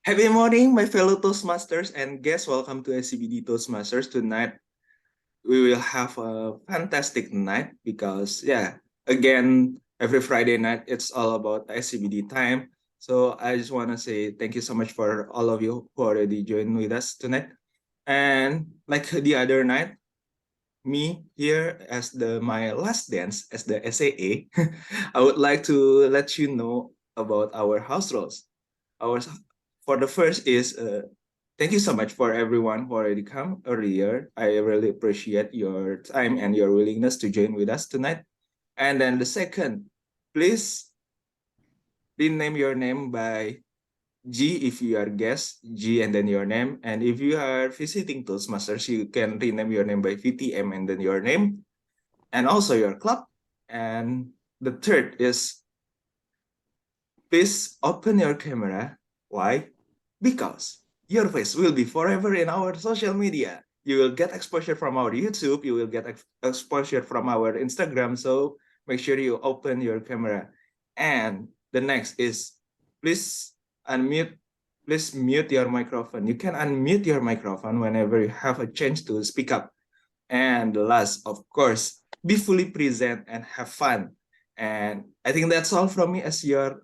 Happy morning, my fellow Toastmasters and guests. Welcome to SCBD Toastmasters. Tonight, we will have a fantastic night because, again, every Friday night, it's all about SCBD time. So I just want to say thank you so much for all of you who already joined with us tonight. And like the other night, me here as my last dance as the SAA, I would like to let you know about our house rules. Our for the first is thank you so much for everyone who already come earlier. I really appreciate your time and your willingness to join with us tonight. And then the second, please rename your name by G if you are guest, G and then your name. And if you are visiting Toastmasters, you can rename your name by VTM and then your name and also your club. And the third is please open your camera. Why? Because your face will be forever in our social media. You will get exposure from our YouTube, you will get exposure from our Instagram. So make sure you open your camera. And the next is please unmute, please mute your microphone. You can unmute your microphone whenever you have a chance to speak up. And the last, of course, be fully present and have fun. And I think that's all from me as your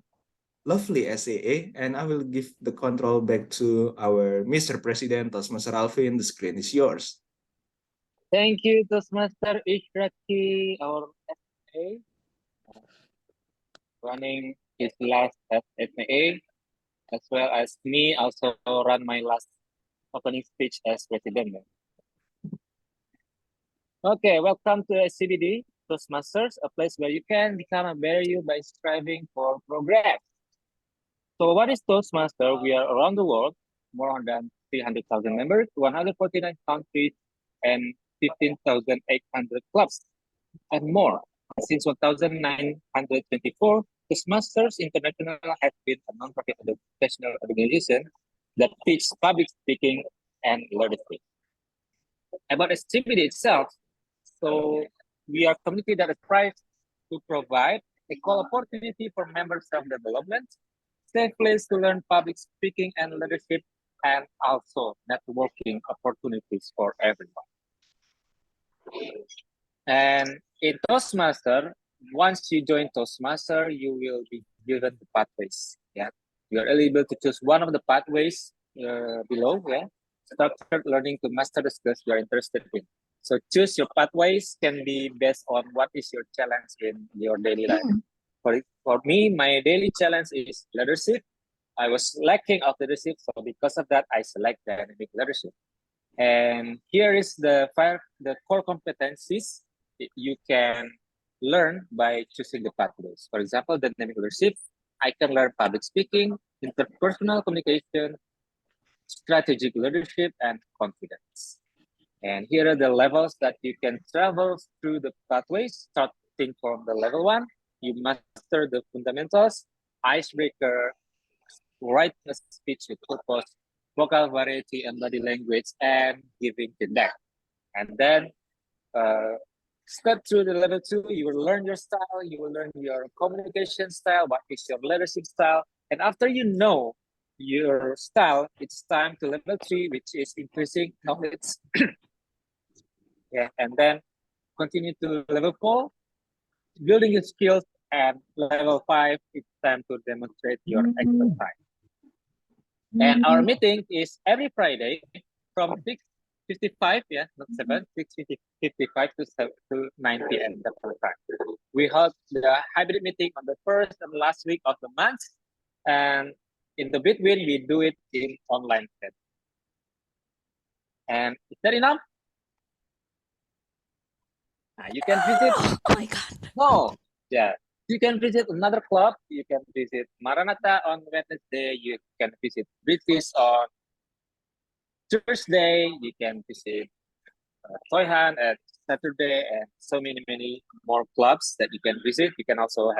lovely SAA, and I will give the control back to our Mr. President, Toastmaster Alvin. The screen is yours. Thank you, Toastmaster Ishraki, our SA, running his last SMA, as well as me also run my last opening speech as president. Okay, welcome to SCBD Toastmasters, a place where you can become a better you by striving for progress. So what is Toastmaster? We are around the world, more than 300,000 members, 149 countries, and 15,800 clubs, and more. Since 1924, Toastmasters International has been a non-profit educational organization that teaches public speaking and leadership. About SCBD itself, so we are a community that strives to provide equal opportunity for members self-development, safe place to learn public speaking and leadership, and also networking opportunities for everyone. And in Toastmaster, once you join Toastmaster, you will be given the pathways. Yeah, you are eligible to choose one of the pathways below. Yeah, structured learning to master the skills you are interested in. So choose your pathways can be based on what is your challenge in your daily life. For me, my daily challenge is leadership. I was lacking of leadership, so because of that, I select dynamic leadership. And here is the core competencies you can learn by choosing the pathways. For example, dynamic leadership, I can learn public speaking, interpersonal communication, strategic leadership, and confidence. And here are the levels that you can travel through the pathways, starting from the level 1. You master the fundamentals, icebreaker, write a speech with purpose, vocal variety and body language, and giving feedback. And then step through the level 2, you will learn your style, you will learn your communication style, what is your leadership style. And after you know your style, it's time to level 3, which is increasing knowledge. Yeah, and then continue to level 4, building your skills, and level 5, it's time to demonstrate your expertise. And our meeting is every Friday from 6:55, not 7, 6:55 to 9 p.m. time. We hold the hybrid meeting on the first and last week of the month, and in the between, we do it in online setting. And is that enough? You can visit. Oh my God. No, yeah. You can visit another club. You can visit Maranatha on Wednesday. You can visit British on Thursday. You can visit Toyhan at Saturday, and so many more clubs that you can visit. You can also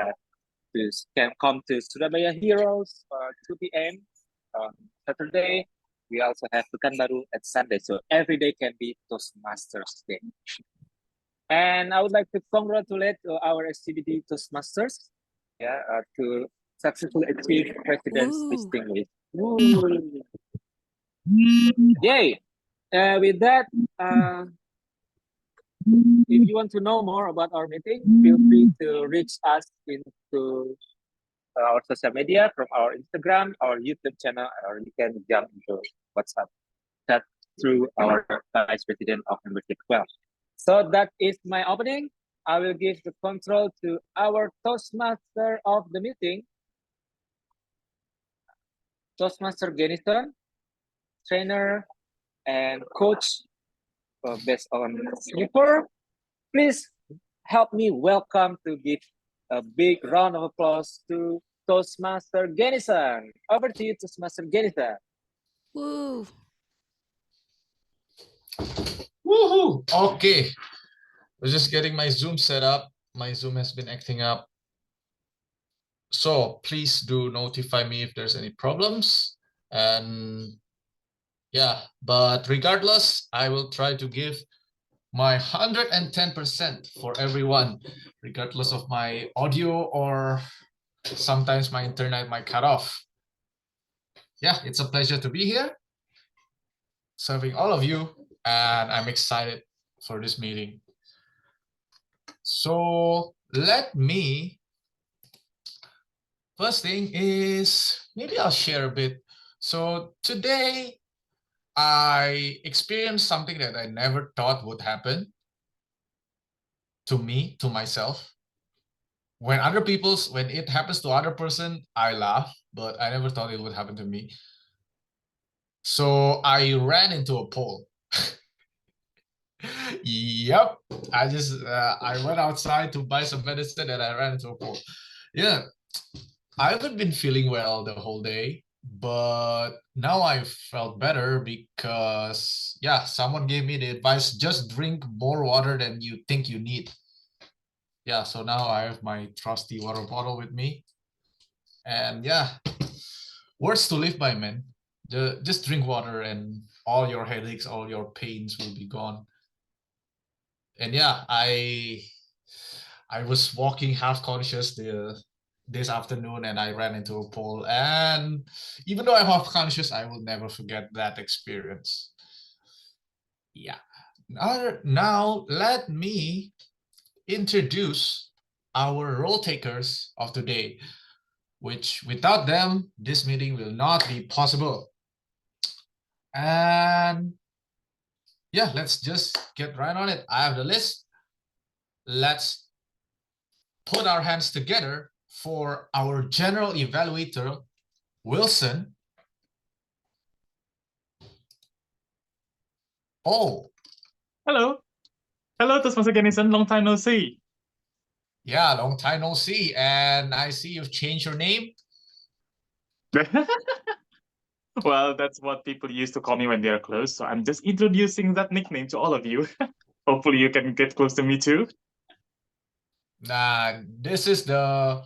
can come to Surabaya Heroes 2 p.m. on Saturday. We also have Pekanbaru at Sunday. So every day can be Toastmasters Day. And I would like to congratulate our SCBD Toastmasters, to successfully achieved president's Ooh. distinguished. Woo. Yay! With that, if you want to know more about our meeting, feel free to reach us into our social media from our Instagram, our YouTube channel, or you can jump into WhatsApp chat through our Vice President of Membership 12. So that is my opening. I will give the control to our Toastmaster of the meeting, Toastmaster Genison, trainer and coach based on Singapore. Please help me welcome to give a big round of applause to Toastmaster Genison. Over to you, Toastmaster Genison. Woo. Woohoo! Okay. We're just getting my Zoom set up. My Zoom has been acting up. So please do notify me if there's any problems. And yeah, but regardless, I will try to give my 110% for everyone, regardless of my audio or sometimes my internet might cut off. Yeah, it's a pleasure to be here, serving all of you, and I'm excited for this meeting. So let me, first thing is, maybe I'll share a bit. So today I experienced something that I never thought would happen to me, to myself. When it happens to other person, I laugh, but I never thought it would happen to me. So I ran into a pole. Yep, I went outside to buy some medicine and I ran into a pole. Yeah, I haven't been feeling well the whole day, but now I felt better because yeah, someone gave me the advice, just drink more water than you think you need. Yeah, so now I have my trusty water bottle with me. And yeah, words to live by, man. Just drink water and all your headaches, all your pains will be gone. And yeah, I was walking half conscious this afternoon and I ran into a pole. And even though I'm half conscious, I will never forget that experience. Yeah. Now let me introduce our role takers of today, which without them, this meeting will not be possible. And yeah, let's just get right on it. I have the list. Let's put our hands together for our general evaluator, Wilson. Oh. Hello. Hello, Toastmaster Genison. Long time no see. Yeah, long time no see. And I see you've changed your name. Well, that's what people used to call me when they're close. So I'm just introducing that nickname to all of you. Hopefully you can get close to me too. Nah, this is the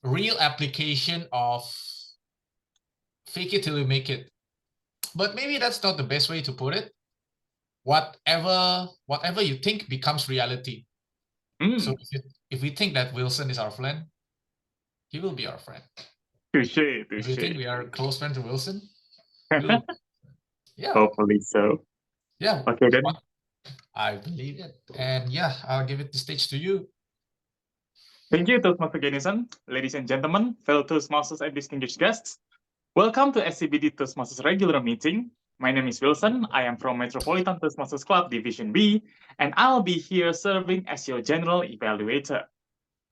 real application of fake it till you make it. But maybe that's not the best way to put it. Whatever you think becomes reality. So if we think that Wilson is our friend, he will be our friend. Touche. If we think we are close friends to Wilson, yeah. Hopefully so. Yeah. Okay then. I believe it. And yeah, I'll give it the stage to you. Thank you, Toastmaster Genison. Ladies and gentlemen, fellow Toastmasters and distinguished guests, welcome to SCBD Toastmasters regular meeting. My name is Wilson. I am from Metropolitan Toastmasters Club Division B, and I'll be here serving as your general evaluator.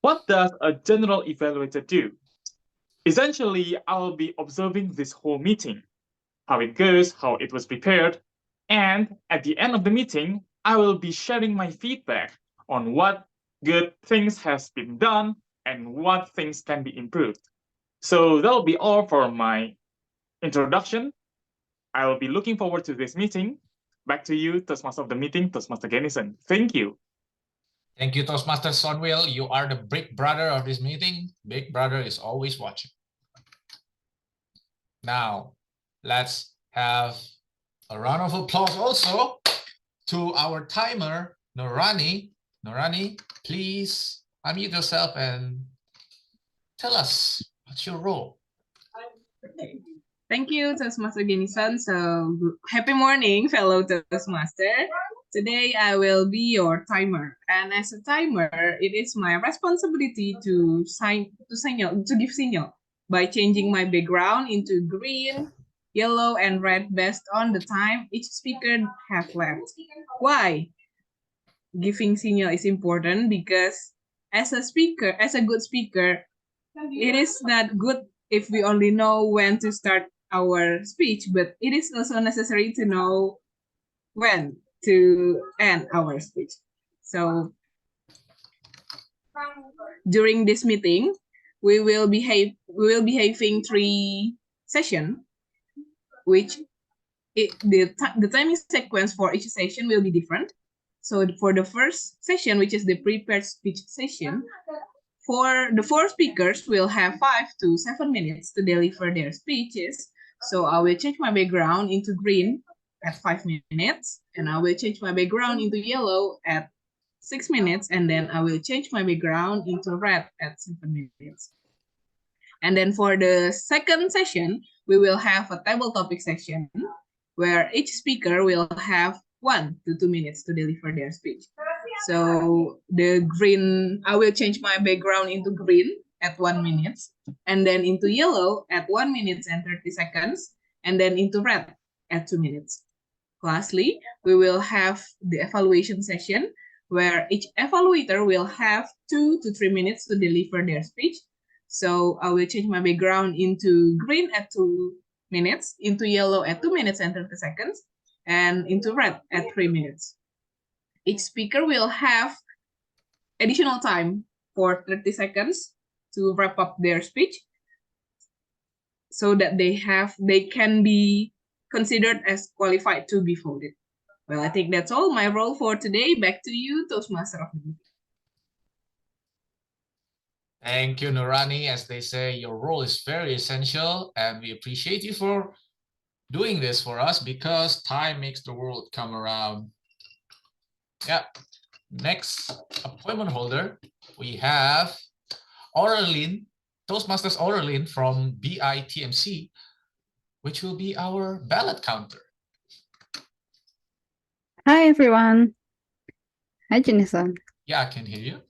What does a general evaluator do? Essentially, I'll be observing this whole meeting, how it goes, how it was prepared, and at the end of the meeting, I will be sharing my feedback on what good things has been done and what things can be improved. So that'll be all for my introduction. I will be looking forward to this meeting. Back to you, Toastmaster of the meeting, Toastmaster Genison. Thank you. Thank you, Toastmaster Sonwil. You are the big brother of this meeting. Big brother is always watching. Now, let's have a round of applause also to our timer, Norani. Norani, please unmute yourself and tell us What's your role? Okay. Thank you, Toastmaster Genison. So, happy morning, fellow Toastmaster. Today, I will be your timer. And as a timer, it is my responsibility to give signal by changing my background into green, yellow, and red based on the time each speaker have left. Why? Giving signal is important because as a good speaker, it is not good if we only know when to start our speech, but it is also necessary to know when to end our speech. So during this meeting, we will be having 3 sessions, which the timing sequence for each session will be different. So for the first session, which is the prepared speech session, for the 4 speakers will have 5 to 7 minutes to deliver their speeches. So I will change my background into green at 5 minutes, and I will change my background into yellow at 6 minutes, and then I will change my background into red at 7 minutes. And then for the second session, we will have a table topic section where each speaker will have 1 to 2 minutes to deliver their speech. So the green, I will change my background into green at 1 minute, and then into yellow at 1 minute and 30 seconds, and then into red at 2 minutes. Lastly, we will have the evaluation session where each evaluator will have 2 to 3 minutes to deliver their speech. So I will change my background into green at 2 minutes, into yellow at 2 minutes and 30 seconds, and into red at 3 minutes. Each speaker will have additional time for 30 seconds to wrap up their speech so that they can be considered as qualified to be voted. Well, I think that's all my role for today. Back to you, Toastmaster of the meeting. Thank you, Nurani. As they say, your role is very essential, and we appreciate you for doing this for us because time makes the world come around. Yeah. Next appointment holder, we have Aurelien, Toastmasters Aurelien from BITMC, which will be our ballot counter. Hi, everyone. Hi, Jenison. Yeah, I can hear you.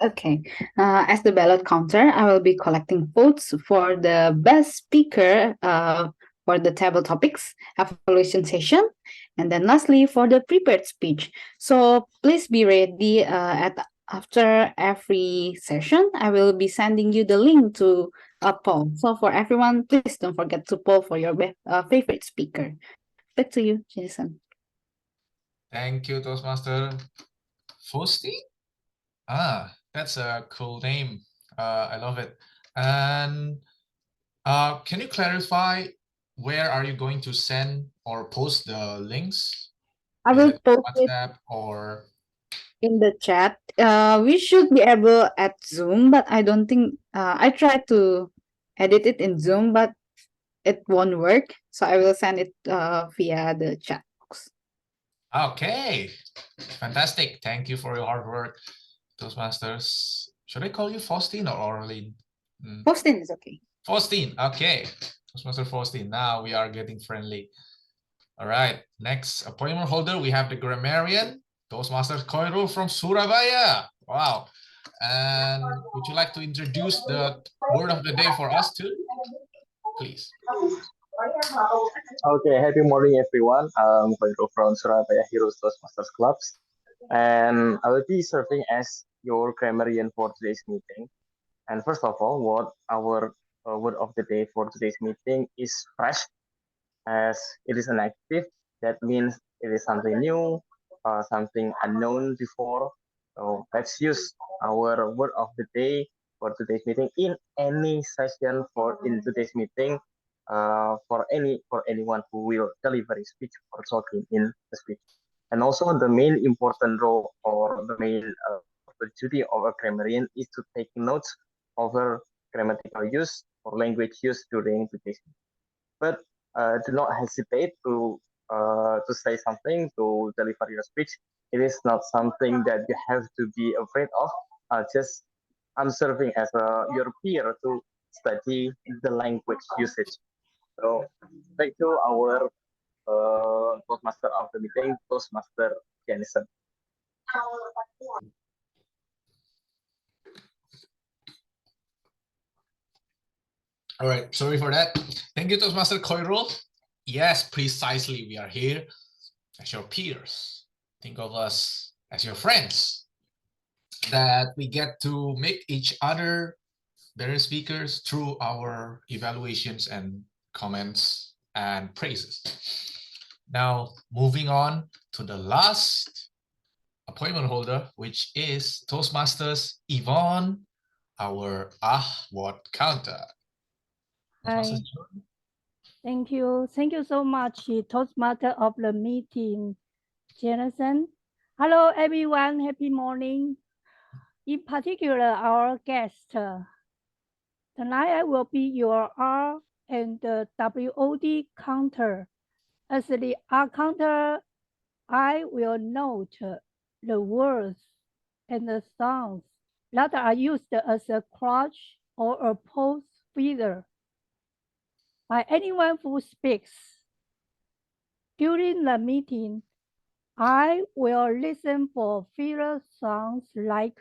Okay. As the ballot counter, I will be collecting votes for the best speaker for the table topics, evaluation session, and then lastly for the prepared speech. So please be ready after every session. I will be sending you the link to a poll. So for everyone, please don't forget to poll for your favorite speaker. Back to you, Jason. Thank you, Toastmaster. Fosti? Ah, that's a cool name. I love it. And can you clarify where are you going to send or post the links? I will post it WhatsApp or in the chat. We should be able at Zoom, but I don't think I tried to edit it in Zoom, but it won't work. So I will send it via the chat box. Okay, fantastic. Thank you for your hard work, Toastmasters. Should I call you Faustine or Aurelien? Faustine is okay. Faustine, okay. Toastmaster Faustine, now we are getting friendly. All right, next appointment holder, we have the grammarian, Toastmaster Koirul from Surabaya. Wow. And would you like to introduce the word of the day for us too? Please. Okay, happy morning, everyone. I'm Koirul from Surabaya Heroes Toastmasters Clubs, and I will be serving as your grammarian for today's meeting. And first of all, what our word of the day for today's meeting is fresh, as it is an active. That means it is something new, something unknown before. So let's use our word of the day for today's meeting in any session in today's meeting. For anyone who will deliver a speech or talking in the speech. And also the main important role or the main duty of a grammarian is to take notes over grammatical use or language use during today's meeting. But do not hesitate to say something, to deliver your speech. It is not something that you have to be afraid of. I'm serving as your peer to study the language usage. So back to our Toastmaster of the meeting, Toastmaster Jenison. All right, sorry for that. Thank you, Toastmaster Koirul. Yes, precisely. We are here as your peers. Think of us as your friends. That we get to make each other better speakers through our evaluations and comments and praises. Now, moving on to the last appointment holder, which is Toastmasters Yvonne, our what counter. Hi. Thank you. Thank you so much, Toastmaster of the meeting, Jensen. Hello, everyone. Happy morning. In particular, our guest. Tonight, I will be your R and the WOD counter. As the R counter, I will note the words and the sounds that are used as a crutch or a pause filler by anyone who speaks. During the meeting, I will listen for filler sounds like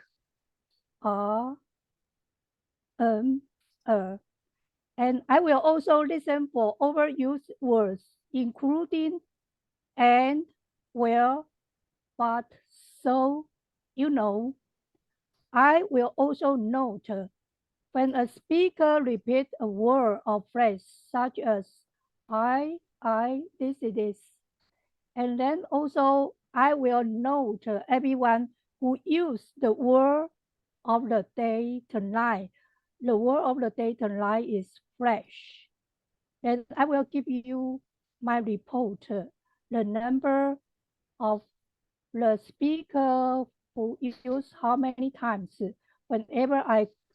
and I will also listen for overused words, including and, well, but, so, you know. I will also note when a speaker repeats a word or phrase such as I, this. And then also I will note everyone who used the word of the day tonight. The word of the day tonight is fresh. And I will give you my report, the number of the speaker who used how many times whenever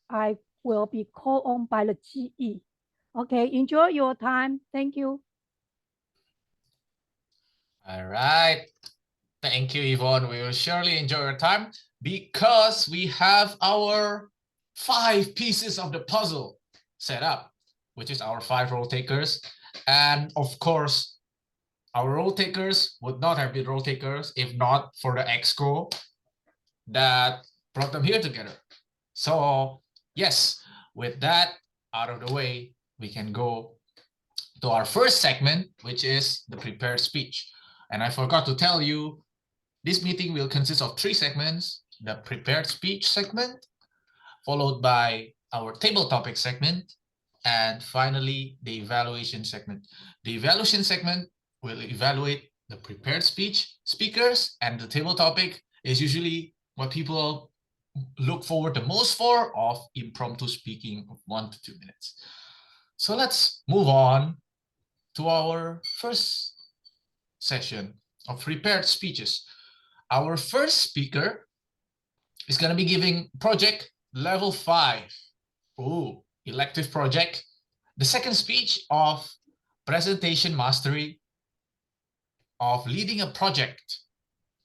I will be called on by the GE. Okay, enjoy your time. Thank you. All right. Thank you, Yvonne. We will surely enjoy your time because we have our 5 pieces of the puzzle set up, which is our 5 role takers. And of course, our role takers would not have been role takers if not for the exco that brought them here together. So yes, with that out of the way, we can go to our first segment, which is the prepared speech. And I forgot to tell you, this meeting will consist of 3 segments: the prepared speech segment, followed by our table topic segment, and finally the evaluation segment. The evaluation segment will evaluate the prepared speech speakers, and the table topic is usually what people look forward the most for, of impromptu speaking of 1 to 2 minutes. So let's move on to our first session of prepared speeches. Our first speaker is going to be giving project level 5. Ooh, elective project. The second speech of presentation mastery of leading a project.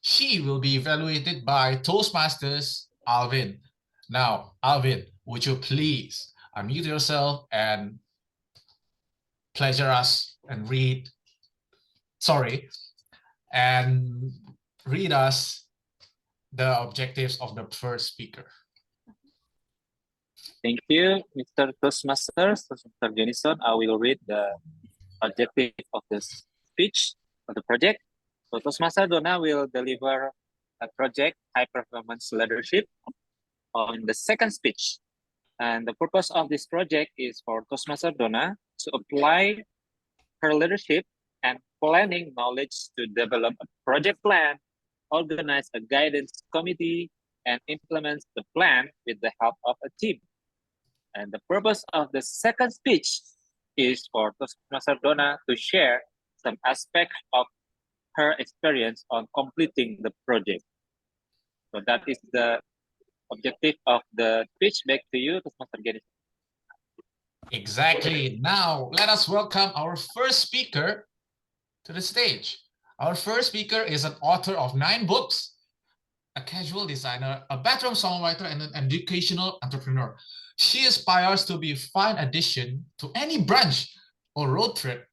She will be evaluated by Toastmasters Alvin. Now, Alvin, would you please unmute yourself and pleasure us and read us the objectives of the first speaker. Thank you, Mr. Toastmasters, Toastmaster Jenison. I will read the objective of the speech of the project. So Toastmaster Donna will deliver a project high performance leadership on the second speech. And the purpose of this project is for Toastmaster Donna to apply her leadership and planning knowledge to develop a project plan, organize a guidance committee, and implement the plan with the help of a team. And the purpose of the second speech is for Toastmaster Donna to share some aspect of her experience on completing the project. So that is the objective of the speech. Back to you, Toastmaster Jenison. Exactly. Now, let us welcome our first speaker to the stage. Our first speaker is an author of 9 books, a casual designer, a bathroom songwriter, and an educational entrepreneur. She aspires to be a fine addition to any branch or road trip,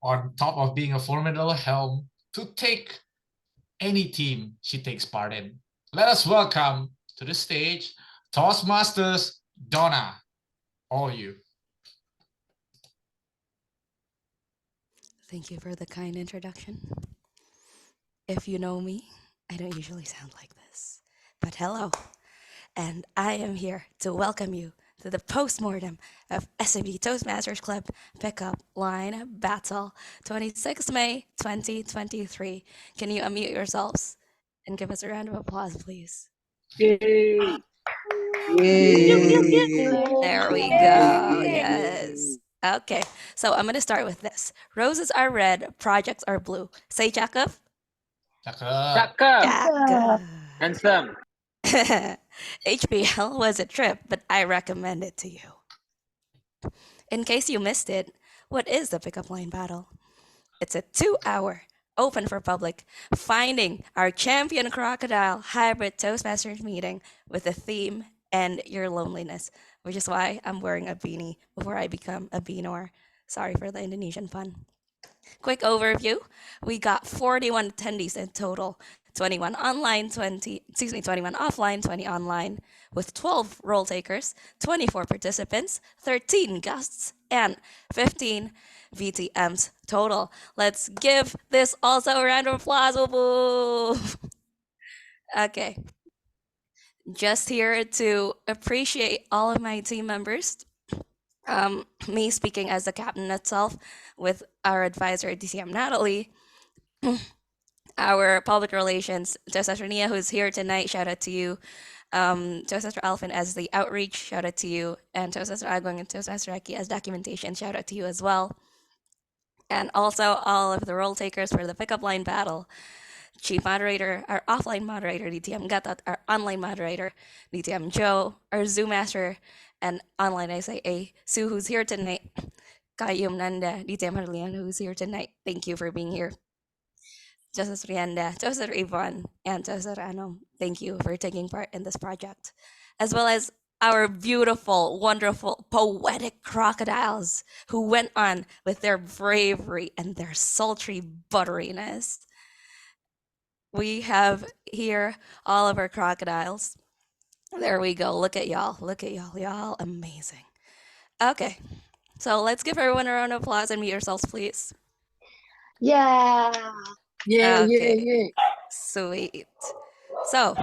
on top of being a formidable helm to take any team she takes part in. Let us welcome to the stage Toastmasters Donna. All you. Thank you for the kind introduction. If you know me, I don't usually sound like this. But hello, and I am here to welcome you to the postmortem of SCBD Toastmasters Club Pickup Line Battle 26 May 2023. Can you unmute yourselves and give us a round of applause, please? Yay! There we go. Yes. Okay, so I'm going to start with this. Roses are red, projects are blue. Say Jacob. Cakep. Cakep. Jacob. Handsome. HPL was a trip, but I recommend it to you. In case you missed it, what is the pickup line battle? It's a 2-hour, open for public, finding our champion crocodile hybrid Toastmasters meeting with a theme and your loneliness, which is why I'm wearing a beanie before I become a beanor. Sorry for the Indonesian pun. Quick overview, we got 41 attendees in total, 21 offline, 20 online, with 12 role takers, 24 participants, 13 guests, and 15 VTMs total. Let's give this also a round of applause. Woo-woo. Okay. Just here to appreciate all of my team members. Me speaking as the captain itself, with our advisor DCM Natalie, our public relations Toastmaster Nia, who's here tonight, shout out to you. Toastmaster Alvin as the outreach, shout out to you, and Toastmaster Agong and Toastmaster Aki as documentation, shout out to you as well. And also all of the role takers for the pickup line battle. Chief moderator, our offline moderator, DTM Gatot, our online moderator, DTM Joe, our Zoom master, and online SIA, Sue, who's here tonight, Kayum Nanda, DTM Harlian, who's here tonight. Thank you for being here. Joseph Rianda, Joseph Yvonne, and Joseph Anom, thank you for taking part in this project, as well as our beautiful, wonderful, poetic crocodiles who went on with their bravery and their sultry butteriness. We have here all of our crocodiles. There we go. Look at y'all. Look at y'all. Y'all amazing. Okay. So let's give everyone a round of applause and mute yourselves, please. Yeah. Okay. Sweet. So,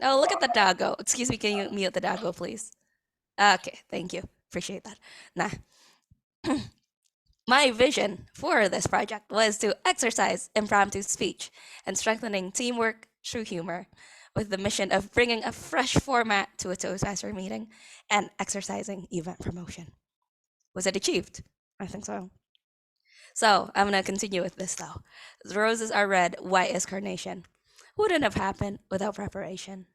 oh, look at the doggo. Excuse me, can you mute the doggo, please? Okay, thank you. Appreciate that. Nah. My vision for this project was to exercise impromptu speech and strengthening teamwork through humor, with the mission of bringing a fresh format to a Toastmaster meeting and exercising event promotion. Was it achieved? I think so. So I'm gonna continue with this though. The roses are red, white is carnation. Wouldn't have happened without preparation.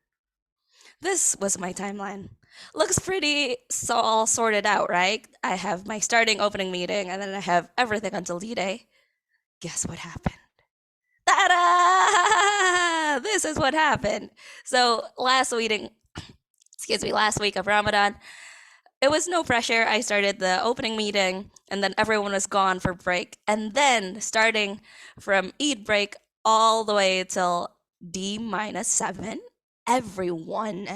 This was my timeline. Looks pretty all sorted out, right? I have my starting opening meeting, and then I have everything until D-Day. Guess what happened? Ta-da! This is what happened. So last week of Ramadan, it was no pressure. I started the opening meeting, and then everyone was gone for break. And then starting from Eid break all the way till D-7, everyone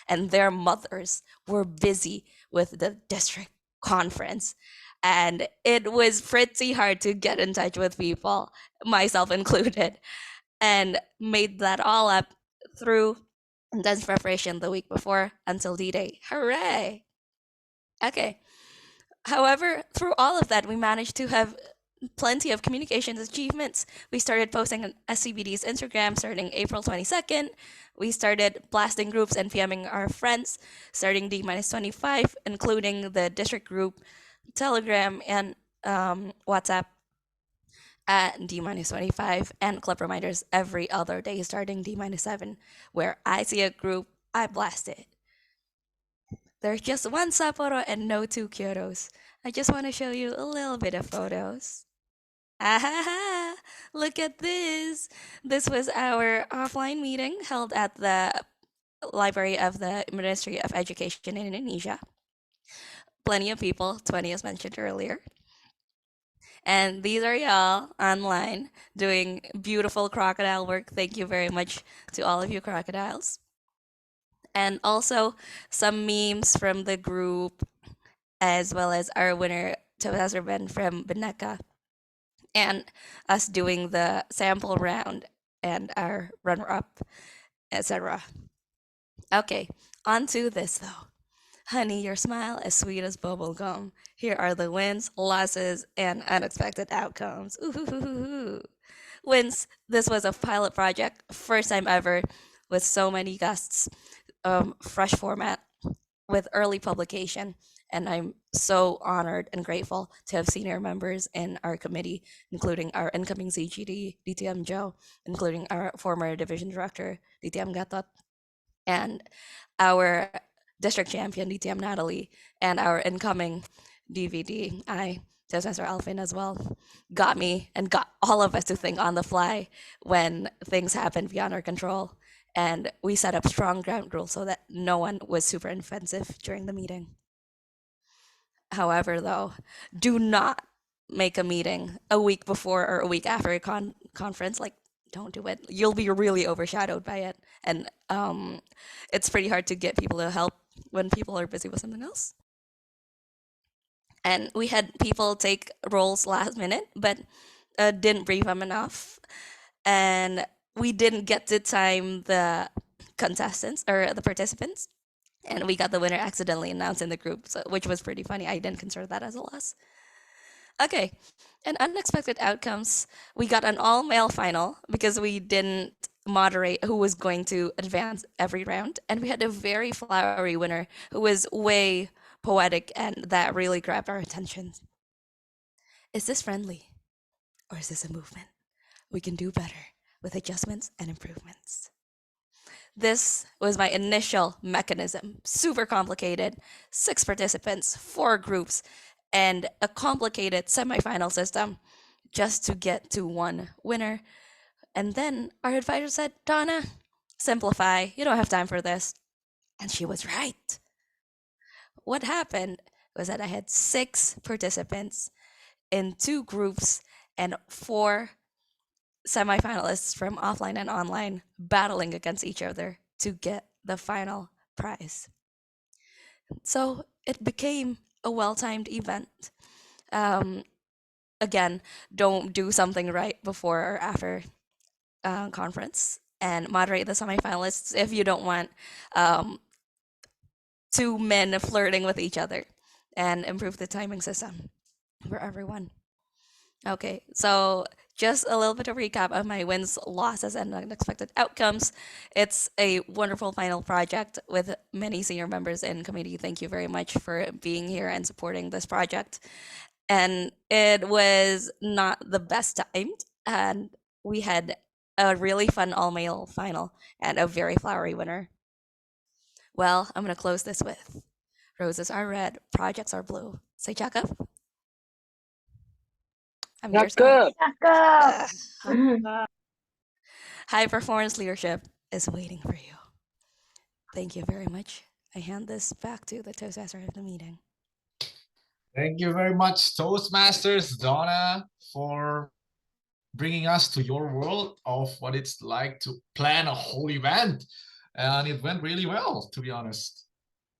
and their mothers were busy with the district conference. And it was pretty hard to get in touch with people, myself included, and made that all up through intense preparation the week before until D-Day. Hooray! Okay. However, through all of that, we managed to have plenty of communications achievements. We started posting on SCBD's Instagram starting April 22nd. We started blasting groups and PMing our friends starting D-25, including the district group, Telegram, and WhatsApp at D-25, and club reminders every other day starting D-7. Where I see a group, I blast it. There's just one Sapporo and no 2 Kyotos. I just want to show you a little bit of photos. Ah, look at this. This was our offline meeting held at the library of the Ministry of Education in Indonesia. Plenty of people, 20 as mentioned earlier. And these are y'all online doing beautiful crocodile work. Thank you very much to all of you crocodiles. And also some memes from the group, as well as our winner, Toastmaster Ben from Beneka, and us doing the sample round and our runner-up, etc. Okay, on to this though. Honey, your smile as sweet as bubble gum. Here are the wins, losses, and unexpected outcomes. Ooh. Wins. This was a pilot project, first time ever, with so many guests, fresh format, with early publication. And I'm so honored and grateful to have senior members in our committee, including our incoming CGD, DTM Joe, including our former division director, DTM Gatot, and our district champion, DTM Natalie, and our incoming DVD, Toastmaster Alvin as well, got me and got all of us to think on the fly when things happened beyond our control. And we set up strong ground rules so that no one was super offensive during the meeting. However, though, do not make a meeting a week before or a week after a conference. Like, don't do it. You'll be really overshadowed by it. And it's pretty hard to get people to help when people are busy with something else. And we had people take roles last minute, but didn't brief them enough. And we didn't get to time the contestants or the participants. And we got the winner accidentally announced in the group, which was pretty funny. I didn't consider that as a loss. Okay, and unexpected outcomes. We got an all-male final because we didn't moderate who was going to advance every round. And we had a very flowery winner who was way poetic, and that really grabbed our attention. Is this friendly? Or is this a movement? We can do better with adjustments and improvements. This was my initial mechanism. Super complicated, 6 participants, 4 groups, and a complicated semifinal system just to get to one winner. And then our advisor said, Donna, simplify. You don't have time for this. And she was right. What happened was that I had 6 participants in 2 groups and 4 semifinalists from offline and online battling against each other to get the final prize. So it became a well-timed event. Again, don't do something right before or after conference, and moderate the semifinalists if you don't want 2 men flirting with each other, and improve the timing system for everyone. Okay, so just a little bit of recap of my wins, losses, and unexpected outcomes. It's a wonderful final project with many senior members in committee. Thank you very much for being here and supporting this project. And it was not the best timed, and we had a really fun all-male final and a very flowery winner. Well, I'm going to close this with roses are red, projects are blue. Say Jacob. I'm yours. High performance leadership is waiting for you. Thank you very much. I hand this back to the Toastmaster of the meeting. Thank you very much, Toastmasters, Donna, for bringing us to your world of what it's like to plan a whole event. And it went really well, to be honest.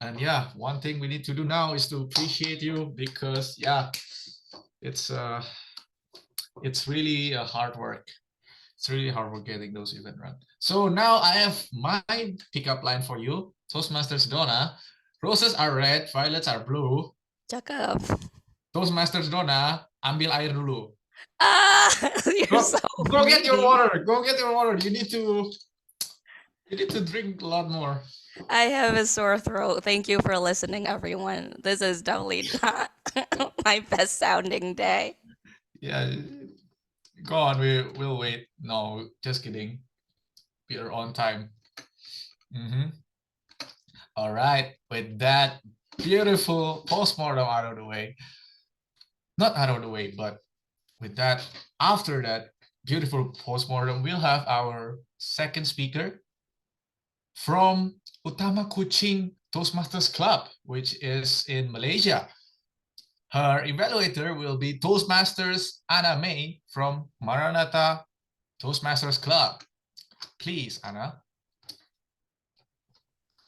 And yeah, one thing we need to do now is to appreciate you, because yeah, it's really hard work. It's really hard work getting those event run. So now I have my pickup line for you, Toastmasters Donna. Roses are red, violets are blue. Jacob. Toastmasters Donna, ambil air dulu. You're so go get your water. Go get your water. You need to drink a lot more. I have a sore throat. Thank you for listening, everyone. This is definitely not my best sounding day. Yeah, go on. We'll wait. No, just kidding. We are on time. All right. With that beautiful postmortem out of the way, not out of the way, but with that, after that beautiful postmortem, we'll have our second speaker. from Utama Kuching Toastmasters Club, which is in Malaysia. Her evaluator will be Toastmasters Anna May from Maranatha Toastmasters Club. Please, Anna.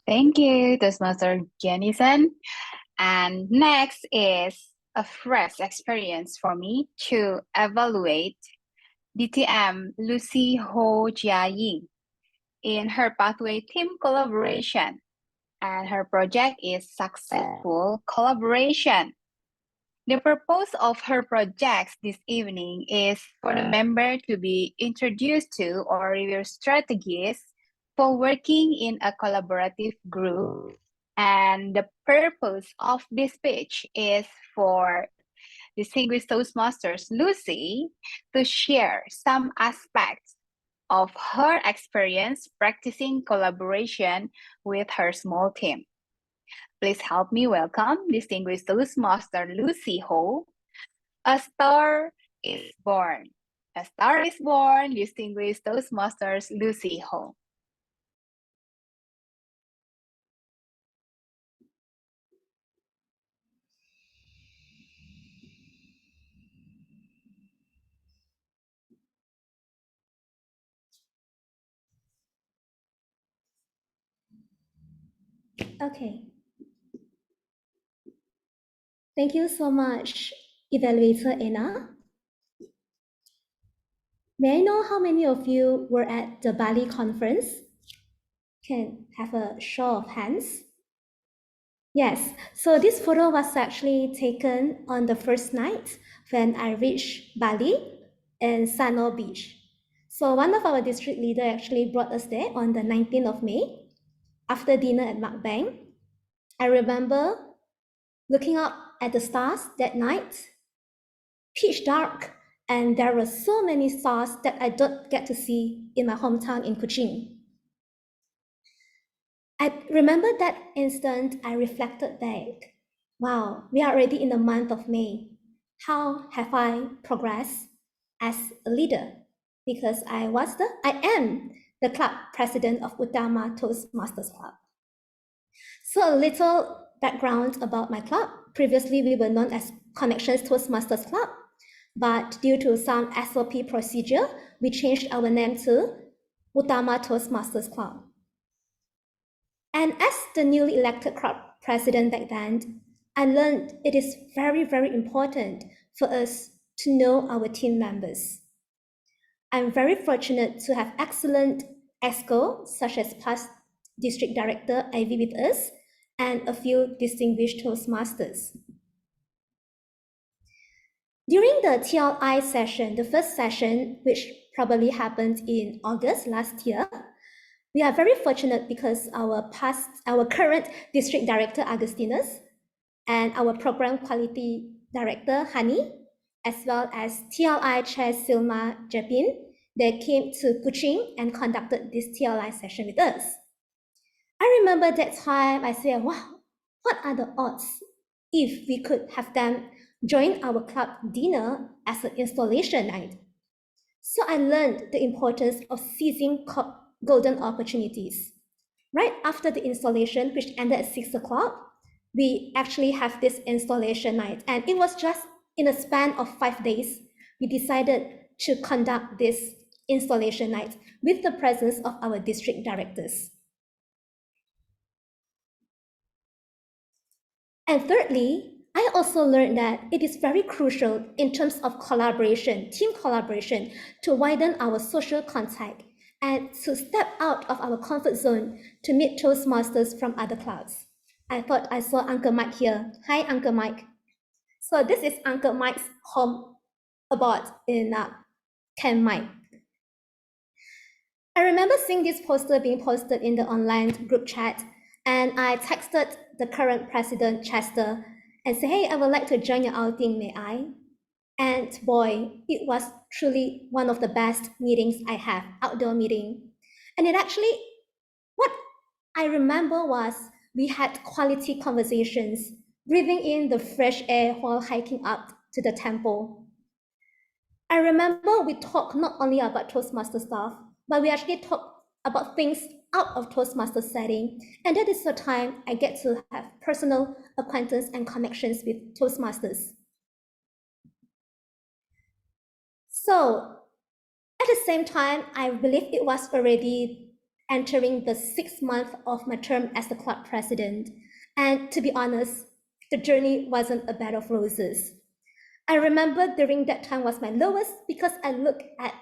Thank you, Toastmaster Jenison. And next is a fresh experience for me to evaluate DTM Lucy Ho Jia Ying in her pathway team collaboration. And her project is Successfull Collaboration. The purpose of her projects this evening is for the member to be introduced to or review strategies for working in a collaborative group. And the purpose of this speech is for distinguished Toastmasters Lucy to share some aspects of her experience practicing collaboration with her small team. Please help me welcome distinguished Toastmaster Lucy Ho. A star is born. A star is born, distinguished Toastmasters Lucy Ho. Okay. Thank you so much, Evaluator Anna. May I know how many of you were at the Bali conference? Can have a show of hands. Yes, so this photo was actually taken on the first night when I reached Bali and Sano Beach. So one of our district leader actually brought us there on the 19th of May after dinner at Mukbang. I remember looking up at the stars that night, pitch dark, and there were so many stars that I don't get to see in my hometown in Kuching. I remember that instant I reflected back. Wow, we are already in the month of May. How have I progressed as a leader? Because I am the club president of Utama Toastmasters Club. So a little background about my club. Previously, we were known as Connections Toastmasters Club, but due to some SOP procedure, we changed our name to Utama Toastmasters Club. And as the newly elected club president back then, I learned it is very, very important for us to know our team members. I'm very fortunate to have excellent EXCO, such as past District Director Ivy with us, and a few distinguished Toastmasters. During the TLI session, the first session, which probably happened in August last year, we are very fortunate because our current District Director Agustinus and our Program Quality Director Hani, as well as TLI Chair Salma Japin, they came to Kuching and conducted this TLI session with us. I remember that time I said, wow, what are the odds if we could have them join our club dinner as an installation night? So I learned the importance of seizing golden opportunities. Right after the installation, which ended at 6 o'clock, we actually have this installation night. And it was just in a span of 5 days, we decided to conduct this installation night with the presence of our district directors. And thirdly, I also learned that it is very crucial in terms of collaboration, team collaboration, to widen our social contact and to step out of our comfort zone to meet Toastmasters from other clubs. I thought I saw Uncle Mike here. Hi, Uncle Mike. So this is Uncle Mike's home abode in Camp Mike. I remember seeing this poster being posted in the online group chat, and I texted the current president, Chester, and said, hey, I would like to join your outing, may I? And boy, it was truly one of the best meetings I have, outdoor meeting. And it actually, what I remember was we had quality conversations, breathing in the fresh air while hiking up to the temple. I remember we talked not only about Toastmaster stuff, but we actually talked about things out of Toastmasters setting, and that is the time I get to have personal acquaintance and connections with Toastmasters. So at the same time, I believe it was already entering the 6th month of my term as the club president. And to be honest, the journey wasn't a bed of roses. I remember during that time was my lowest because I looked at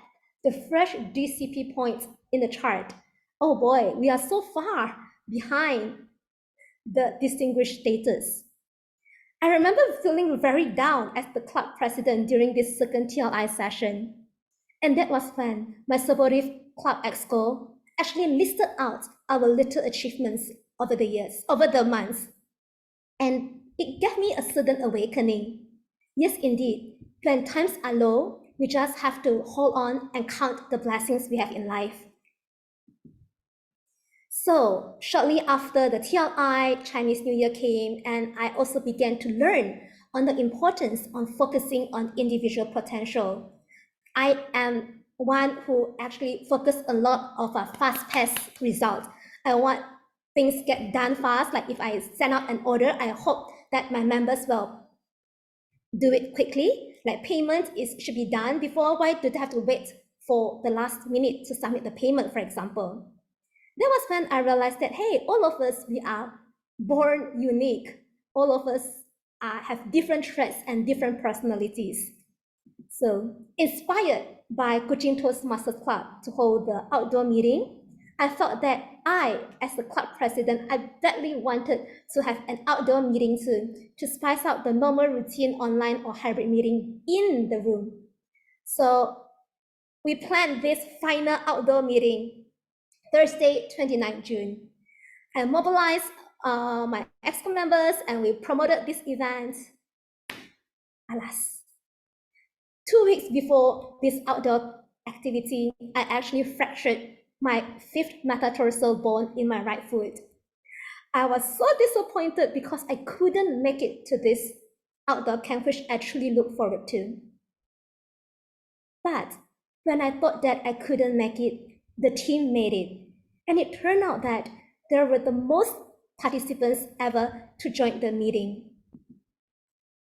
the fresh DCP points in the chart. Oh boy, we are so far behind the distinguished status. I remember feeling very down as the club president during this second TLI session. And that was when my supportive club exco actually listed out our little achievements over the years, over the months. And it gave me a sudden awakening. Yes, indeed, when times are low, we just have to hold on and count the blessings we have in life. So shortly after the TLI, Chinese New Year came, and I also began to learn on the importance on focusing on individual potential. I am one who actually focus a lot of a fast-paced result. I want things get done fast. Like if I send out an order, I hope that my members will do it quickly. Like payment should be done before. Why do they have to wait for the last minute to submit the payment, for example? That was when I realized that, hey, all of us, we are born unique. All of us have different traits and different personalities. So inspired by Kuching Toastmasters Club to hold the outdoor meeting, I thought that I, as the club president, I badly wanted to have an outdoor meeting to spice out the normal routine online or hybrid meeting in the room. So we planned this final outdoor meeting, Thursday, 29 June. I mobilized my EXCO members and we promoted this event. Alas, 2 weeks before this outdoor activity, I actually fractured my 5th metatarsal bone in my right foot. I was so disappointed because I couldn't make it to this outdoor camp, which I truly look forward to. But when I thought that I couldn't make it, the team made it. And it turned out that there were the most participants ever to join the meeting.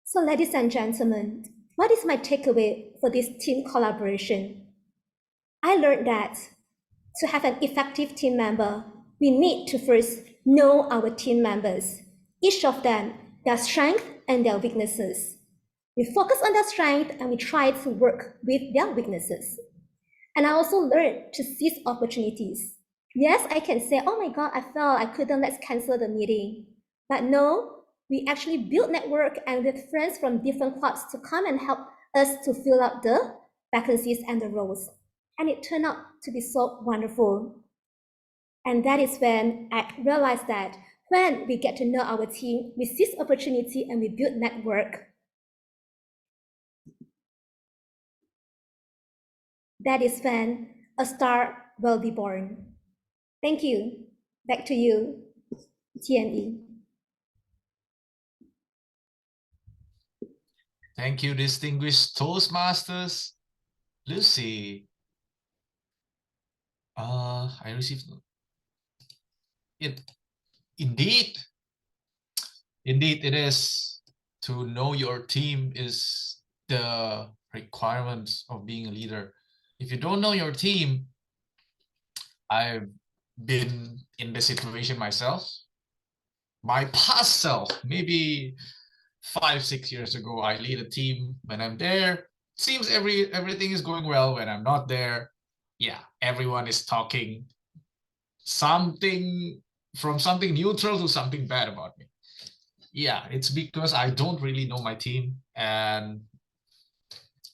So ladies and gentlemen, what is my takeaway for this team collaboration? I learned that to have an effective team member, we need to first know our team members, each of them, their strengths and their weaknesses. We focus on their strengths and we try to work with their weaknesses. And I also learned to seize opportunities. Yes, I can say, oh my God, I fell, I couldn't, let's cancel the meeting. But no, we actually built network and with friends from different clubs to come and help us to fill out the vacancies and the roles. And it turned out to be so wonderful. And that is when I realized that when we get to know our team, we seize opportunity and we build network. That is when a star will be born. Thank you. Back to you, TNE. Thank you, distinguished Toastmasters. Lucy. I received it. Indeed it is. To know your team is the requirements of being a leader. If you don't know your team, I've been in the situation myself. My past self, maybe 5-6 years ago, I lead a team. When I'm there, seems everything is going well. When I'm not there, yeah, everyone is talking something from something neutral to something bad about me. Yeah, it's because I don't really know my team, and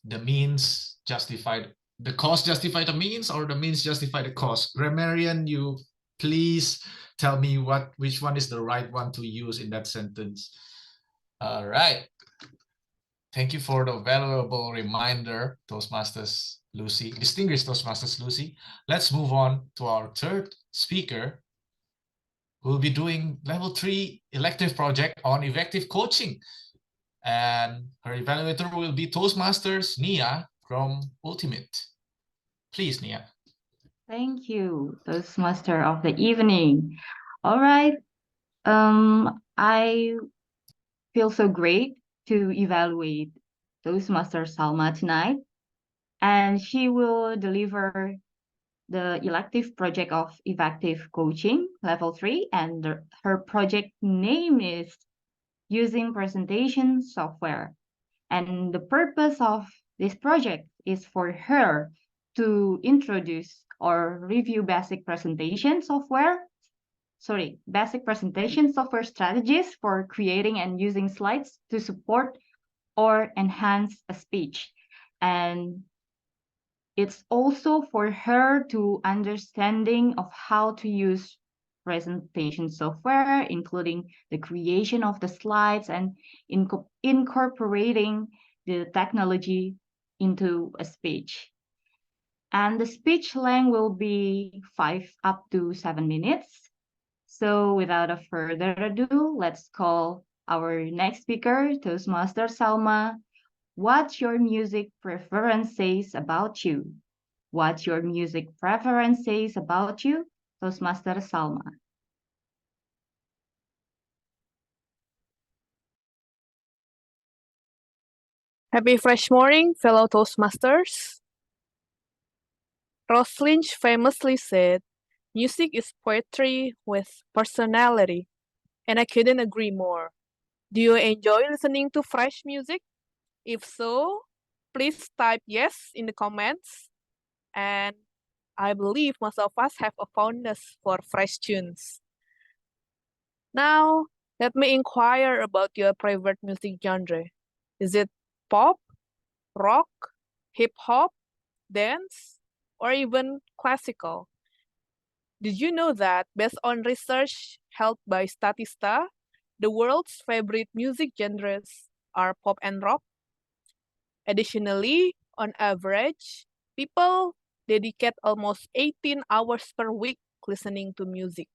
the means justified the cost justify the means, or the means justify the cost. Grammarian, you please tell me which one is the right one to use in that sentence. All right. Thank you for the valuable reminder, Toastmasters Lucy, distinguished Toastmasters Lucy. Let's move on to our third speaker, who will be doing level 3 elective project on effective coaching. And her evaluator will be Toastmasters Nia from Ultimate. Please, Nia. Thank you, Toastmaster of the evening. All right. I feel so great to evaluate Toastmaster Salma tonight, and she will deliver the elective project of effective coaching level 3, and her project name is using presentation software. And the purpose of this project is for her to introduce or review basic presentation software strategies for creating and using slides to support or enhance a speech. And it's also for her to understanding of how to use presentation software, including the creation of the slides and incorporating the technology into a speech. And the speech length will be 5 up to 7 minutes. So without a further ado, let's call our next speaker, Toastmaster Salma. What your music preference says about you. What your music preference says about you, Toastmaster Salma. Happy fresh morning, fellow Toastmasters. Ross Lynch famously said, "Music is poetry with personality," and I couldn't agree more. Do you enjoy listening to fresh music? If so, please type yes in the comments. And I believe most of us have a fondness for fresh tunes. Now, let me inquire about your favorite music genre. Is it pop, rock, hip-hop, dance, or even classical? Did you know that, based on research held by Statista, the world's favorite music genres are pop and rock? Additionally, on average, people dedicate almost 18 hours per week listening to music.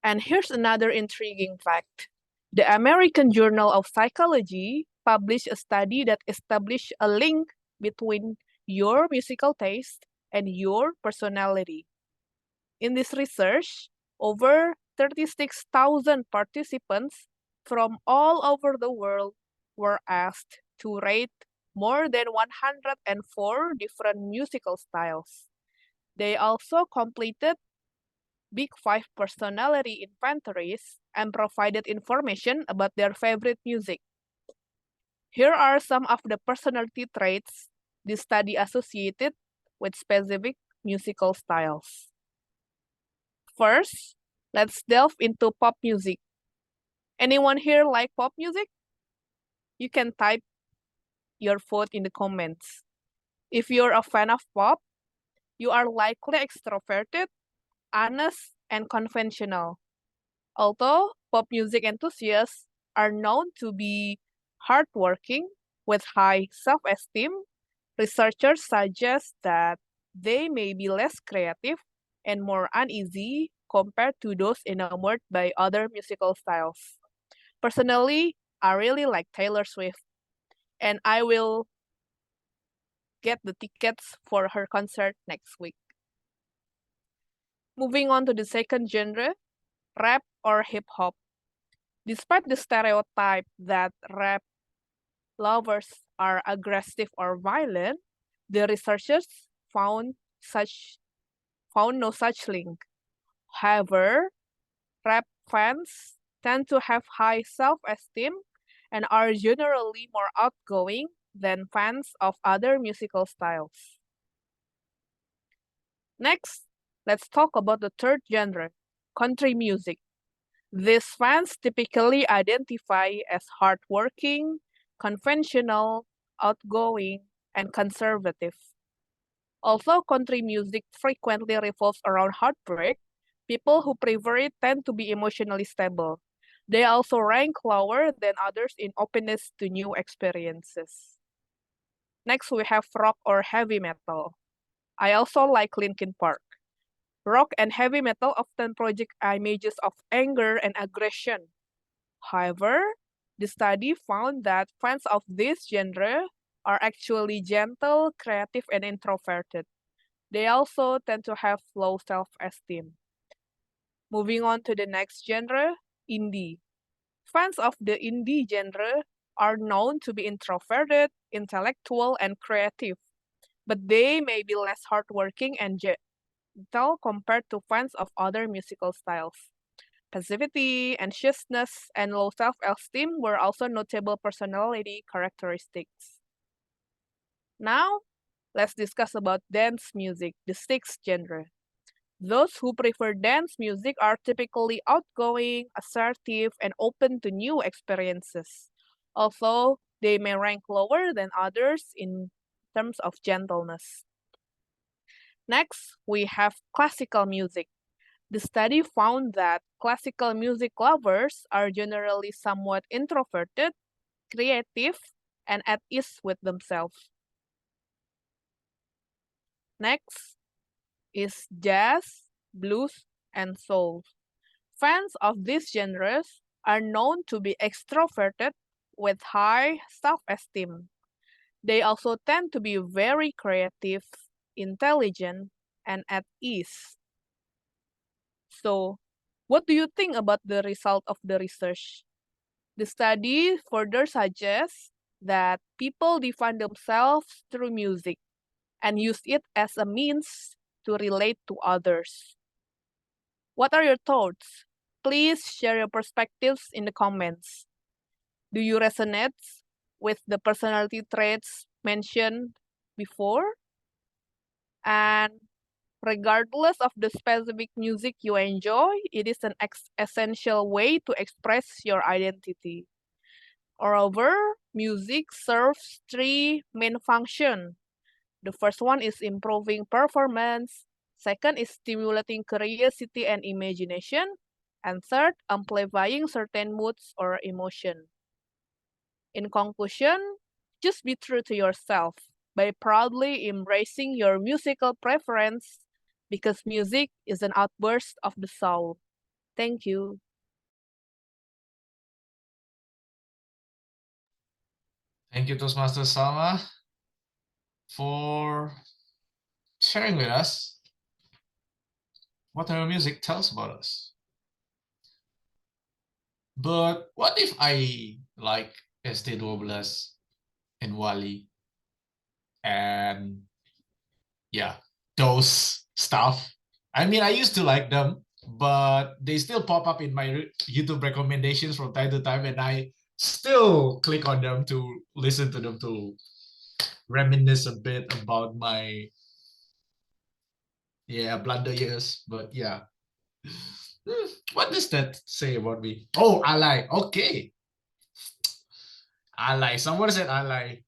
And here's another intriguing fact. The American Journal of Psychology published a study that established a link between your musical taste and your personality. In this research, over 36,000 participants from all over the world were asked to rate more than 104 different musical styles. They also completed Big 5 personality inventories and provided information about their favorite music. Here are some of the personality traits this study associated with specific musical styles. First, let's delve into pop music. Anyone here like pop music? You can type your vote in the comments. If you're a fan of pop, you are likely extroverted, honest, and conventional. Although pop music enthusiasts are known to be hardworking with high self-esteem, researchers suggest that they may be less creative and more uneasy compared to those enamored by other musical styles. Personally, I really like Taylor Swift, and I will get the tickets for her concert next week. Moving on to the second genre, rap or hip-hop. Despite the stereotype that rap lovers are aggressive or violent, the researchers found no such link. However, rap fans tend to have high self-esteem and are generally more outgoing than fans of other musical styles. Next, let's talk about the third genre, country music. These fans typically identify as hardworking, conventional, outgoing, and conservative. Although country music frequently revolves around heartbreak, people who prefer it tend to be emotionally stable. They also rank lower than others in openness to new experiences. Next, we have rock or heavy metal. I also like Linkin Park. Rock and heavy metal often project images of anger and aggression. However, the study found that fans of this genre are actually gentle, creative, and introverted. They also tend to have low self-esteem. Moving on to the next genre, indie. Fans of the indie genre are known to be introverted, intellectual, and creative, but they may be less hardworking and gentle compared to fans of other musical styles. Passivity, anxiousness, and low self-esteem were also notable personality characteristics. Now, let's discuss about dance music, the sixth genre. Those who prefer dance music are typically outgoing, assertive, and open to new experiences, although they may rank lower than others in terms of gentleness. Next, we have classical music. The study found that classical music lovers are generally somewhat introverted, creative, and at ease with themselves. Next is jazz, blues, and soul. Fans of these genres are known to be extroverted with high self-esteem. They also tend to be very creative, intelligent, and at ease. So, what do you think about the result of the research? The study further suggests that people define themselves through music and use it as a means to relate to others. What are your thoughts? Please share your perspectives in the comments. Do you resonate with the personality traits mentioned before? And regardless of the specific music you enjoy, it is an essential way to express your identity. Moreover, music serves three main functions. The first one is improving performance, second is stimulating curiosity and imagination, and third, amplifying certain moods or emotion. In conclusion, just be true to yourself by proudly embracing your musical preference because music is an outburst of the soul. Thank you. Thank you, Toastmaster Salma, for sharing with us what our music tells about us. But what if I like ST12 and Wali and yeah, those stuff? I mean, I used to like them, but they still pop up in my YouTube recommendations from time to time, and I still click on them to listen to them to reminisce a bit about my blunder years. But yeah, what does that say about me? Oh, ally. Okay, ally. Someone said ally.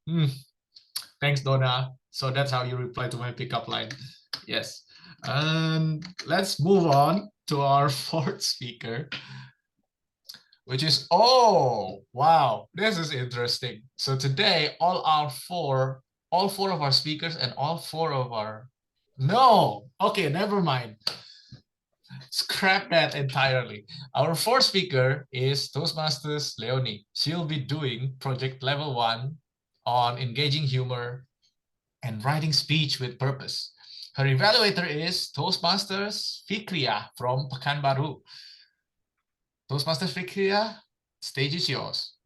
Thanks, Donna. So that's how you reply to my pickup line. Yes. And let's move on to our fourth speaker, which is, oh, wow, this is interesting. So today, all four of our speakers and all four of our, no, okay, never mind. Scrap that entirely. Our fourth speaker is Toastmasters Leony. She'll be doing project level 1 on engaging humor and writing speech with purpose. Her evaluator is Toastmasters Fikria from Pekanbaru. Toastmasters Fikria, stage is yours.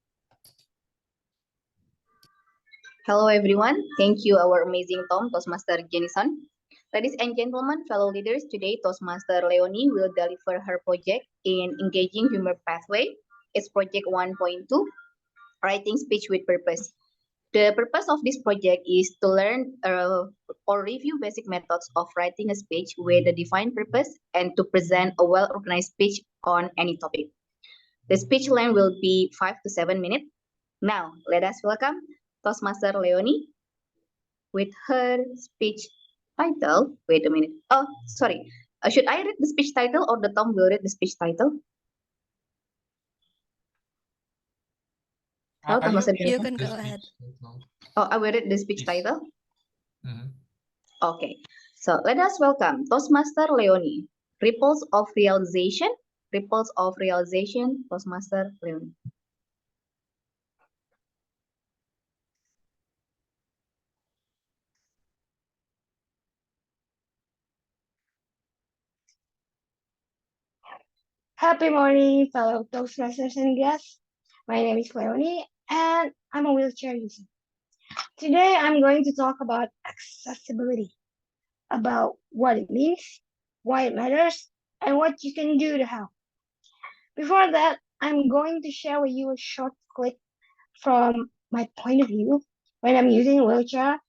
Hello everyone, thank you our amazing Tom, Toastmaster Jenison. Ladies and gentlemen, fellow leaders, today Toastmaster Leony will deliver her project in Engaging Humor Pathway. It's project 1.2, Writing Speech with Purpose. The purpose of this project is to learn or review basic methods of writing a speech with a defined purpose and to present a well-organized speech on any topic. The speech length will be 5 to 7 minutes. Now, let us welcome Toastmaster Leony with her speech title. Wait a minute. Oh, sorry. Should I read the speech title or the Tom will read the speech title? Hello, Toastmaster You Jenison. can go ahead. Oh, I will read the speech Yes. title. Mhm. Okay. So let us welcome Toastmaster Leony. Ripples of Realization. Ripples of Realization, Toastmaster Leony. Happy morning, fellow Toastmasters and guests. My name is Leony, and I'm a wheelchair user. Today, I'm going to talk about accessibility, about what it means, why it matters, and what you can do to help. Before that, I'm going to share with you a short clip from my point of view when I'm using a wheelchair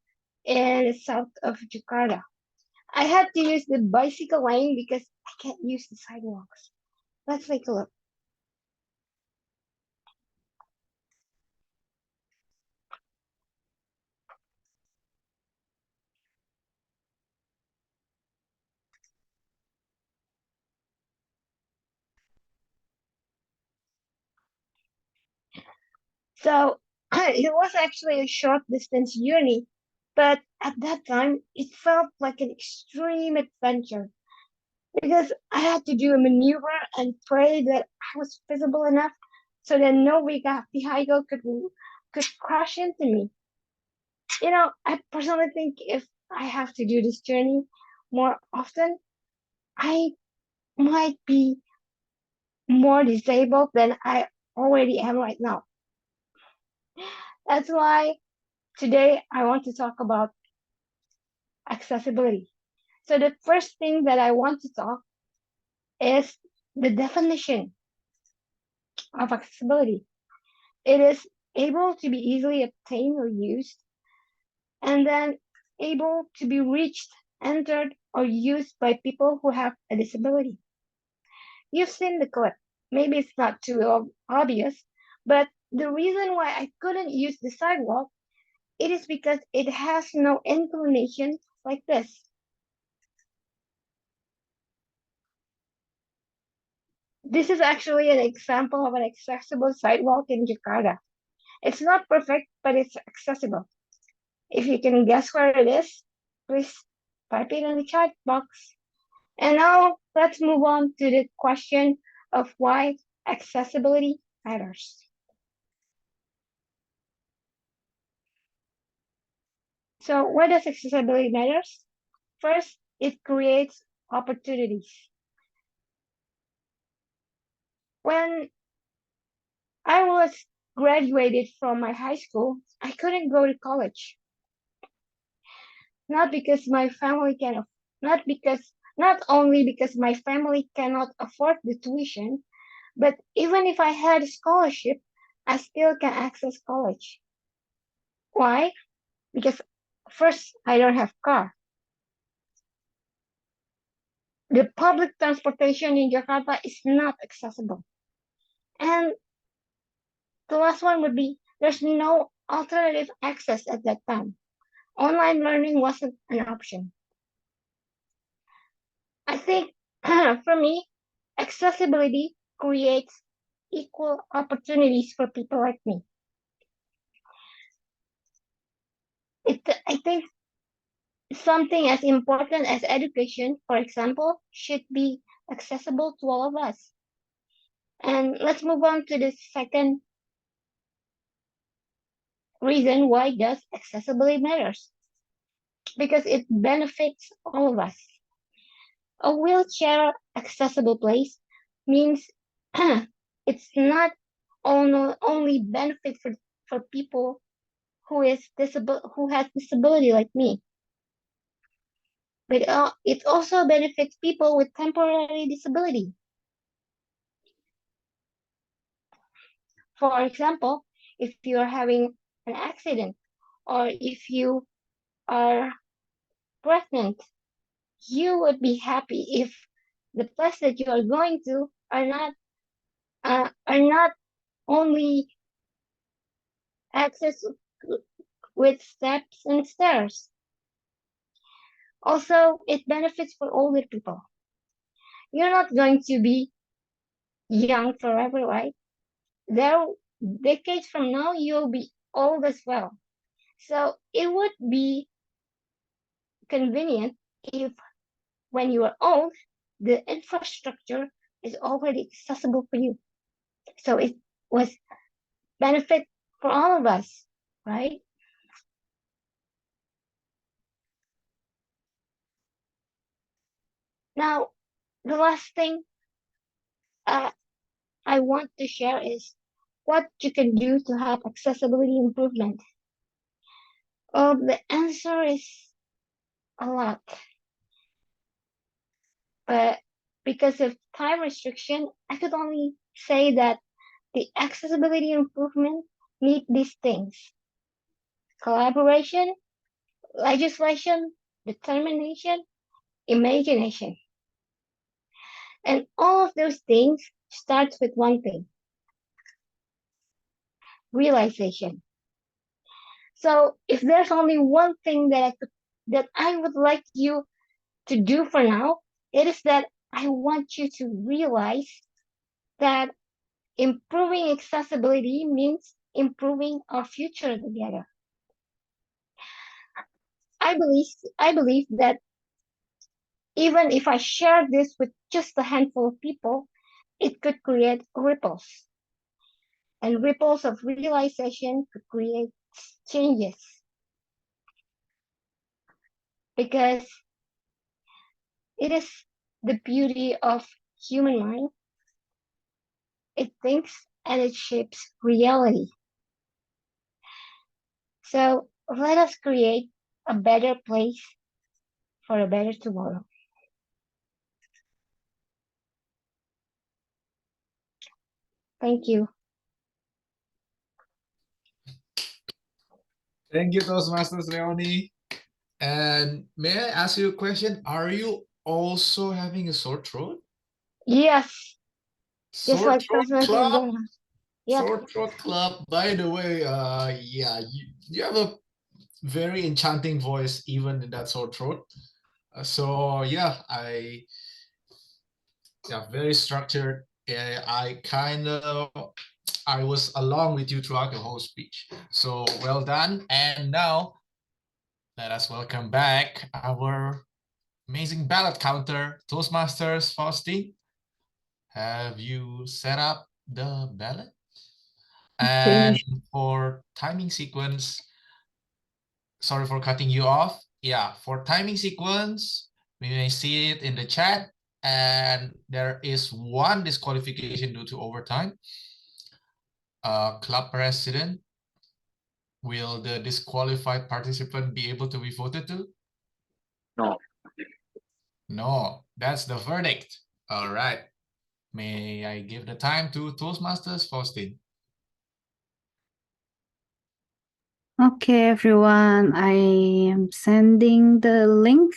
in the south of Jakarta. I had to use the bicycle lane because I can't use the sidewalks. Let's take a look. So it was actually a short distance journey, but at that time it felt like an extreme adventure because I had to do a maneuver and pray that I was visible enough so that no vehicle could crash into me. You know, I personally think if I have to do this journey more often, I might be more disabled than I already am right now. That's why today I want to talk about accessibility. So the first thing that I want to talk is the definition of accessibility. It is able to be easily obtained or used, and then able to be reached, entered, or used by people who have a disability. You've seen the clip. Maybe it's not too obvious, but the reason why I couldn't use the sidewalk, it is because it has no inclination like this. This is actually an example of an accessible sidewalk in Jakarta. It's not perfect, but it's accessible. If you can guess where it is, please type it in the chat box. And now let's move on to the question of why accessibility matters. So why does accessibility matters? First, it creates opportunities. When I was graduated from my high school, I couldn't go to college. Not because my family can, not only because my family cannot afford the tuition, but even if I had a scholarship, I still can access college. Why? Because first, I don't have car. The public transportation in Jakarta is not accessible. And the last one would be there's no alternative access at that time. Online learning wasn't an option. I think for me, accessibility creates equal opportunities for people like me. I think something as important as education, for example, should be accessible to all of us. And let's move on to the second reason why does accessibility matters. Because it benefits all of us. A wheelchair accessible place means it's not only benefit for people who has disability like me, but it also benefits people with temporary disability. For example, if you are having an accident or if you are pregnant, you would be happy if the place that you are going to are not only access with steps and stairs. Also, it benefits for older people. You're not going to be young forever, right? There, decades from now, you'll be old as well. So it would be convenient if when you are old, the infrastructure is already accessible for you. So it was benefit for all of us, right? Now, the last thing I want to share is what you can do to have accessibility improvement. The answer is a lot, but because of time restriction, I could only say that the accessibility improvement need these things: collaboration, legislation, determination, imagination. And all of those things starts with one thing: realization. So if there's only one thing that I would like you to do for now, it is that I want you to realize that improving accessibility means improving our future together. I believe that even if I share this with just a handful of people, it could create ripples. And ripples of realization could create changes. Because it is the beauty of human mind. It thinks and it shapes reality. So let us create a better place for a better tomorrow. Thank you. Thank you, Toastmasters Leony. And may I ask you a question? Are you also having a sore throat? Yes. Just Sore like throat Toastmasters club? Donna. Yeah. Sore throat club. By the way, yeah, you have a very enchanting voice even in that sore throat. So yeah, very structured. I was along with you throughout the whole speech. So well done. And now let us welcome back our amazing ballot counter, Toastmasters Faustin. Have you set up the ballot? And for timing sequence, sorry for cutting you off. Yeah, for timing sequence, we may see it in the chat. And there is one disqualification due to overtime. Club president, will the disqualified participant be able to be voted to? No. No, that's the verdict. All right. May I give the time to Toastmasters Faustin? Okay, everyone, I am sending the link.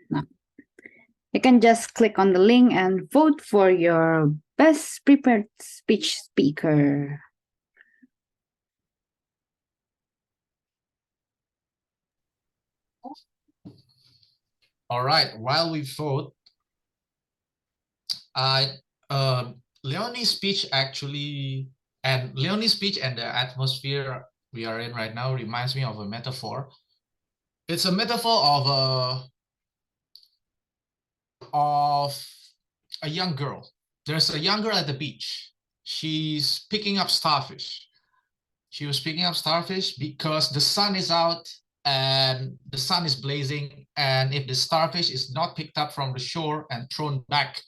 Now, you can just click on the link and vote for your best prepared speech speaker. All right, while we vote, Leony's speech and the atmosphere we are in right now reminds me of a metaphor. It's a metaphor of a young girl. There's a young girl at the beach. She's picking up starfish. She was picking up starfish because the sun is out and the sun is blazing. And if the starfish is not picked up from the shore and thrown back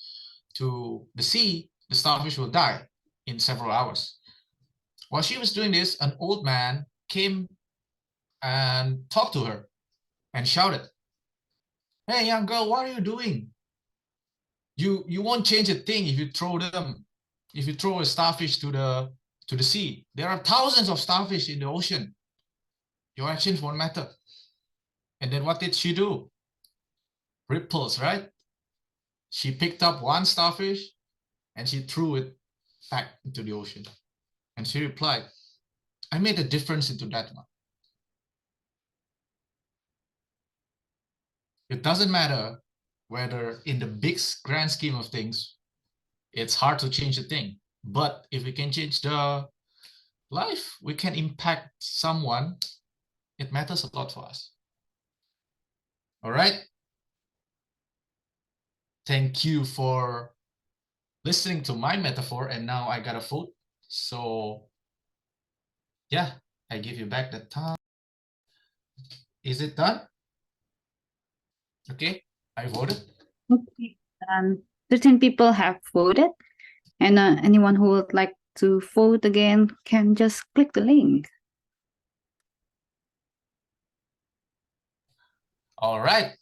to the sea, the starfish will die in several hours. While she was doing this, an old man came and talked to her and shouted, "Hey, young girl, what are you doing? You won't change a thing if you throw a starfish to the sea. There are thousands of starfish in the ocean. Your actions won't matter." And then what did she do? Ripples, right? She picked up one starfish and she threw it back into the ocean. And she replied, "I made a difference into that one." It doesn't matter whether in the big grand scheme of things, it's hard to change a thing. But if we can change the life, we can impact someone, it matters a lot for us. All right. Thank you for listening to my metaphor. And now I got a vote. So yeah, I give you back the time. Is it done? Okay, I voted. Okay, done. certain people have voted, and anyone who would like to vote again can just click the link. All right.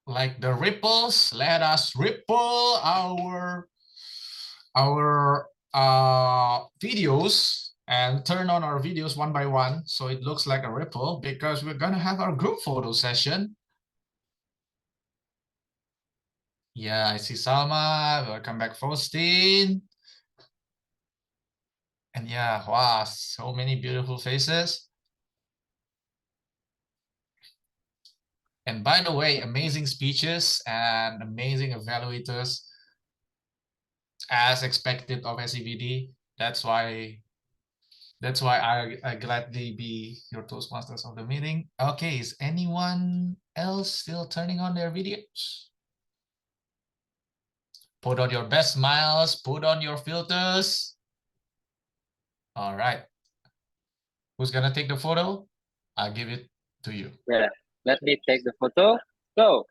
Like the ripples, let us ripple our videos and turn on our videos one by one so it looks like a ripple, because we're gonna have our group photo session. Yeah, I see Salma. Welcome back, Faustine. And yeah, wow, so many beautiful faces. And by the way, amazing speeches and amazing evaluators as expected of SCBD. That's why I gladly be your Toastmasters of the meeting. Okay, is anyone else still turning on their videos? Put on your best smiles, put on your filters. All right. Who's gonna take the photo? I'll give it to you. Yeah, let me take the photo. So,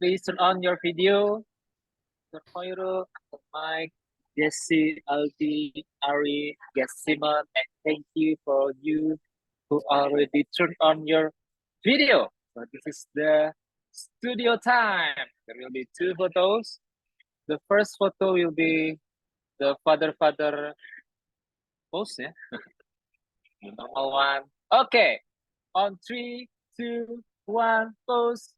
please turn on your video. Koiro, Mike, Jesse, Aldi, Ari, Simon, and thank you for you who already turned on your video. So this is the studio time. There will be two photos. The first photo will be the father pose, yeah? The normal one. Okay, on 3, 2, 1, pose.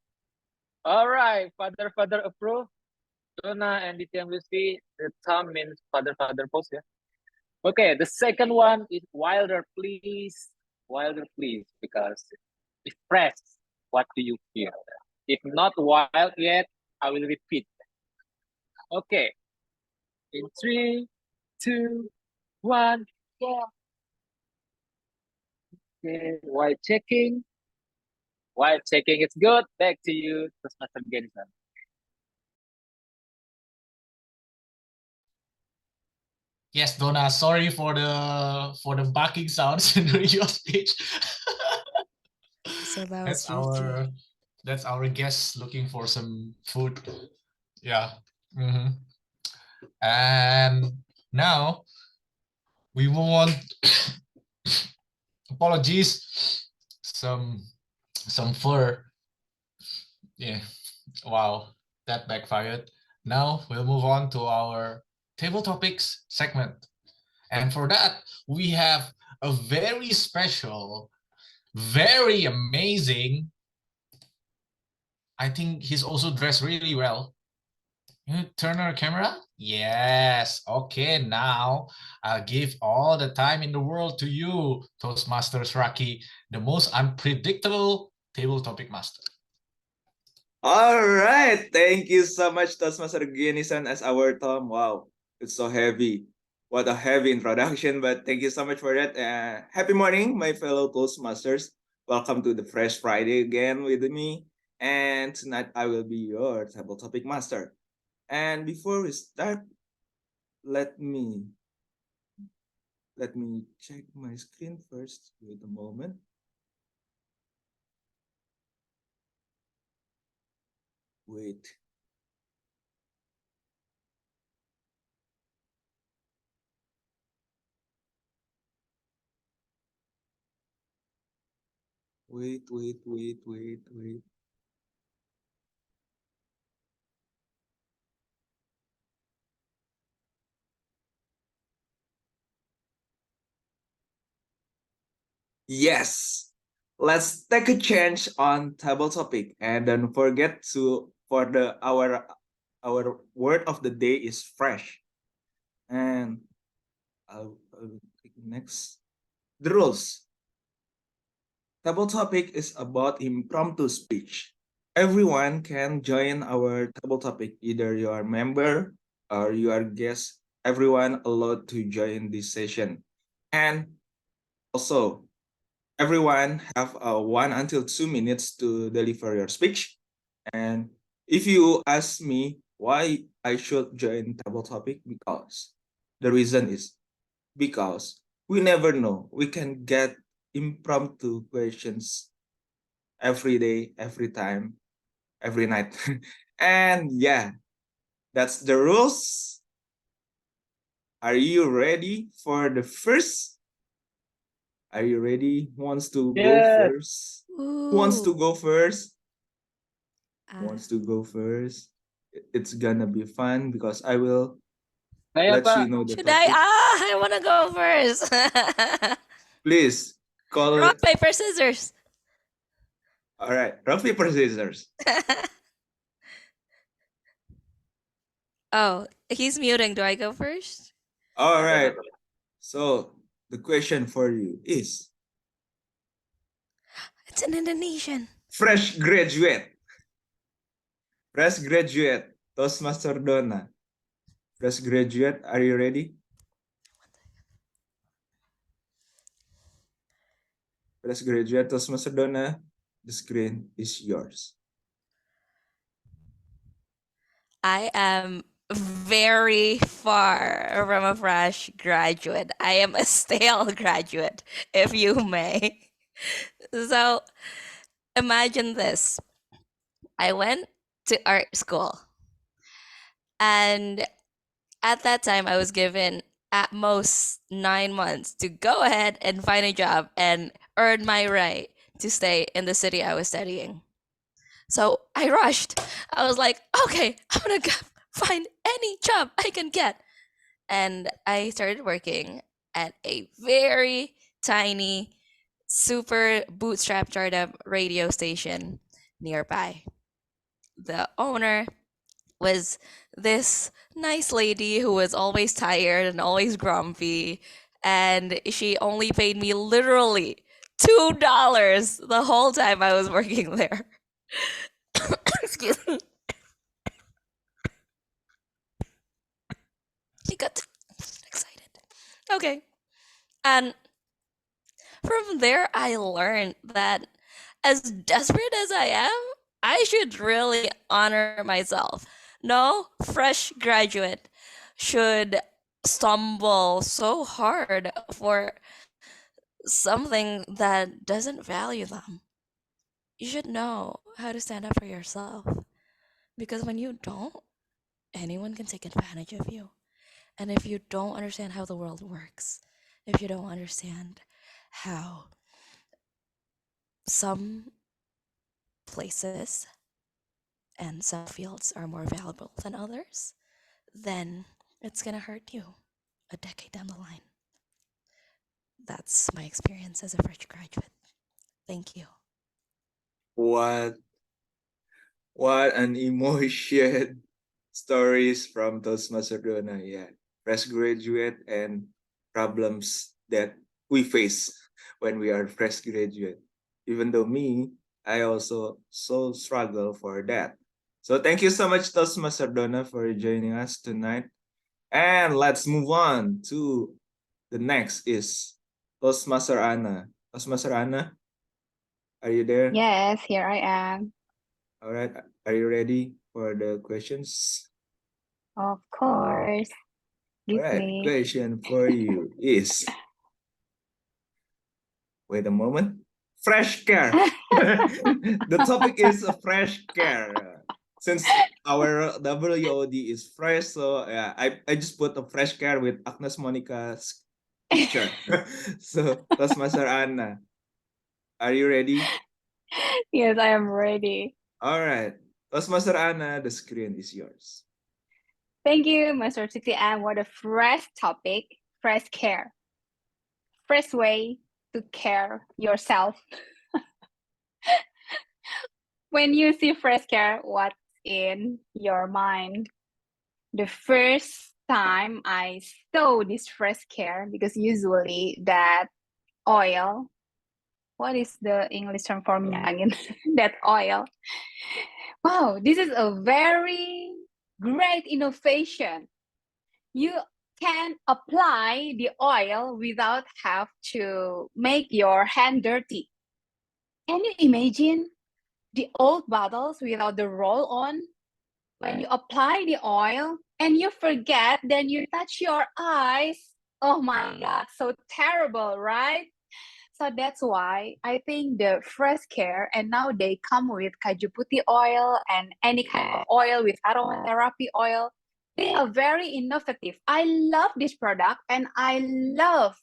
All right, father approve. Donna and Ditya will see the thumb means father pose, yeah? Okay, the second one is wilder, please. Wilder, please, because express what do you feel. If not wild yet, I will repeat. Okay, in 3, 2, 1, go. Okay, while checking. While checking, it's good. Back to you, Toastmaster Genison. Yes, Donna, sorry for the barking sounds during your speech. So that was that's our guest looking for some food. Yeah. And now we move on. Apologies. Some fur. Yeah. Wow, that backfired. Now we'll move on to our table topics segment. And for that, we have a very special, very amazing. I think he's also dressed really well. You turn our camera? Yes. Okay, now I'll give all the time in the world to you, Toastmasters Raki, the most unpredictable table topic master. All right. Thank you so much, Toastmaster Genison, as our Tom. Wow, it's so heavy. What a heavy introduction, but thank you so much for that. Happy morning, my fellow Toastmasters. Welcome to the Fresh Friday again with me. And tonight I will be your table topic master. And before we start, let me check my screen first. Wait a moment. Wait. Wait. Yes. Let's take a change on table topic, and don't forget to our word of the day is fresh. And I'll take next. The rules. Table topic is about impromptu speech. Everyone can join our table topic, either you are a member or you are guest. Everyone allowed to join this session. And also, everyone have 1 until 2 minutes to deliver your speech. And if you ask me why I should join table topic, because the reason is because we never know. We can get impromptu questions every day, every time, every night. And yeah, That's the rules. Are you ready for the first? Are you ready? Who wants to go Yes. first? Who wants to Ooh. go first? Who Ah. wants to go first? It's gonna be fun because I will Saya, let you Pak. know the Should I? topic. I want to go first. Please call Rock, it. paper, scissors. All right, rock paper scissors. Oh, he's muting. Do I go first? All right. So the question for you is: It's an Indonesian. fresh graduate. Fresh graduate. Toastmaster Donna. Fresh graduate. Are you ready? Fresh graduate. Toastmaster Donna. The screen is yours. I am very far from a fresh graduate. I am a stale graduate, if you may. So imagine this. I went to art school, and at that time I was given at most 9 months to go ahead and find a job and earn my right to stay in the city I was studying. So I rushed. I was like, okay, I'm gonna find any job I can get. And I started working at a very tiny, super bootstrap startup radio station nearby. The owner was this nice lady who was always tired and always grumpy. And she only paid me literally $2 the whole time I was working there. Excuse me. She got excited. Okay. And from there, I learned that as desperate as I am, I should really honor myself. No fresh graduate should stumble so hard for something that doesn't value them. You should know how to stand up for yourself. Because when you don't, anyone can take advantage of you. And if you don't understand how the world works, if you don't understand how some places and some fields are more valuable than others, then it's gonna hurt you a decade down the line. That's my experience as a fresh graduate. Thank you. What an emotion. Stories from Toastmaster Donna. Yeah, fresh graduate and problems that we face when we are fresh graduate. Even though me, I also so struggle for that. So thank you so much, Toastmaster Donna, for joining us tonight. And let's move on to the next is Toastmaster Anna. Toastmaster Anna, are you there? Yes, here I am. All right. Are you ready for the questions? Of course. All Give right. me. Question for you is, wait a moment. Fresh care. The topic is fresh care. Since our WOD is fresh, so yeah, I just put a fresh care with Agnes Monica's picture. So that's Master Anna. Are you ready? Yes, I am ready. All right. Master Anna, the screen is yours. Thank you, Mr. 60M. What a fresh topic, fresh care. Fresh way to care yourself. When you see fresh care, what's in your mind? The first time I saw this fresh care, because usually that oil, what is the English term for me again? That oil. Wow, this is a very great innovation. You can apply the oil without have to make your hand dirty. Can you imagine the old bottles without the roll on? When you apply the oil and you forget, then you touch your eyes. Oh my God, so terrible, right? So that's why I think the fresh care, and now they come with kaju putih oil and any kind of oil with aromatherapy oil. They are very innovative. I love this product and I love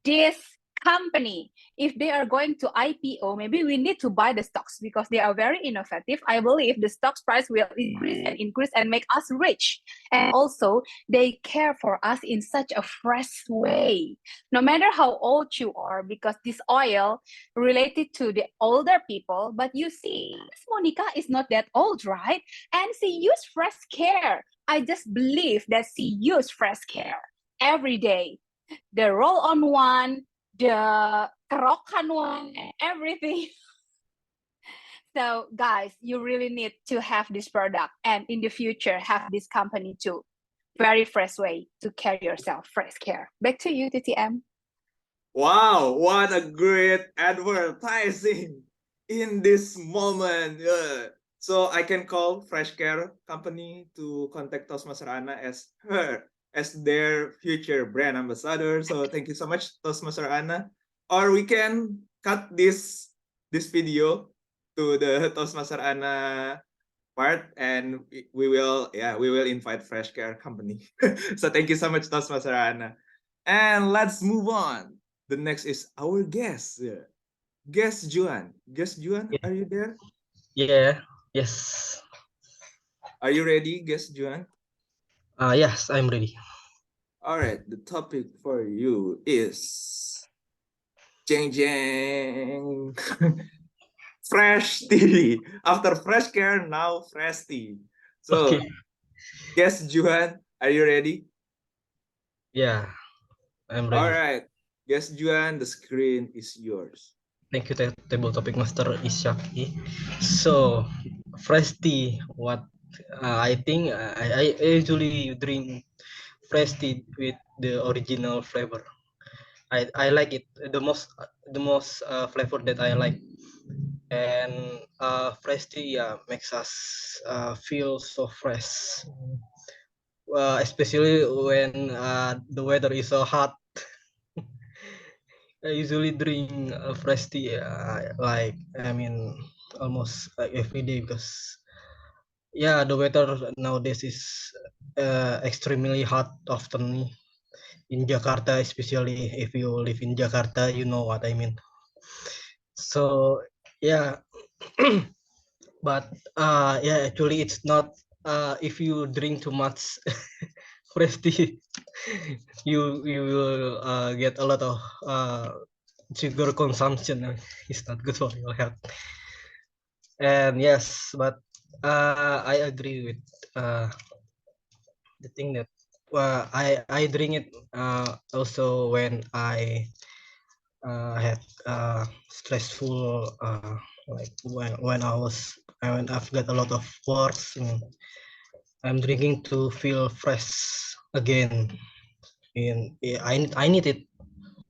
this company. If they are going to IPO, maybe we need to buy the stocks because they are very innovative. I believe the stocks price will increase and make us rich. And also, they care for us in such a fresh way. No matter how old you are, because this oil related to the older people, but you see, Monica is not that old, right? And she used fresh care. I just believe that she used fresh care every day. The roll-on one, the kerokan one, and everything. So guys, you really need to have this product and in the future have this company too. Very fresh way to carry yourself, fresh care. Back to you, TTM. Wow, what a great advertising in this moment. So I can call Fresh Care Company to contact Toastmaster Anna as their future brand ambassador. So thank you so much, Toastmaster Anna. Or we can cut this video to the Toastmaster Anna part, and we will invite Fresh Care Company. So thank you so much, Toastmaster Anna. And let's move on. The next is our guest. Guest Juan. Guest Juan, are you there? Yeah, yes. Are you ready, Guest Juan? Yes, I'm ready. All right, the topic for you is jeng jeng. Fresh tea. After Fresh Care, now Fresh tea. So, Okay. Guest Juan, are you ready? Yeah, I'm ready. All right, Guest Juan, the screen is yours. Thank you, Table Topic Master Isyaki. So, fresh tea. What I think I usually drink fresh tea with the original flavor. I like it the most flavor that I like, and fresh tea makes us feel so fresh. Especially when the weather is so hot. I usually drink fresh tea, almost every day because the weather nowadays is extremely hot often in Jakarta, especially if you live in Jakarta, you know what I mean. So yeah, but actually it's not. If you drink too much fresh tea, you will get a lot of sugar consumption. It's not good for your health. And yes, but I agree with the thing that I drink it also when I had stressful like when I've got a lot of works. I'm drinking to feel fresh again. I need it,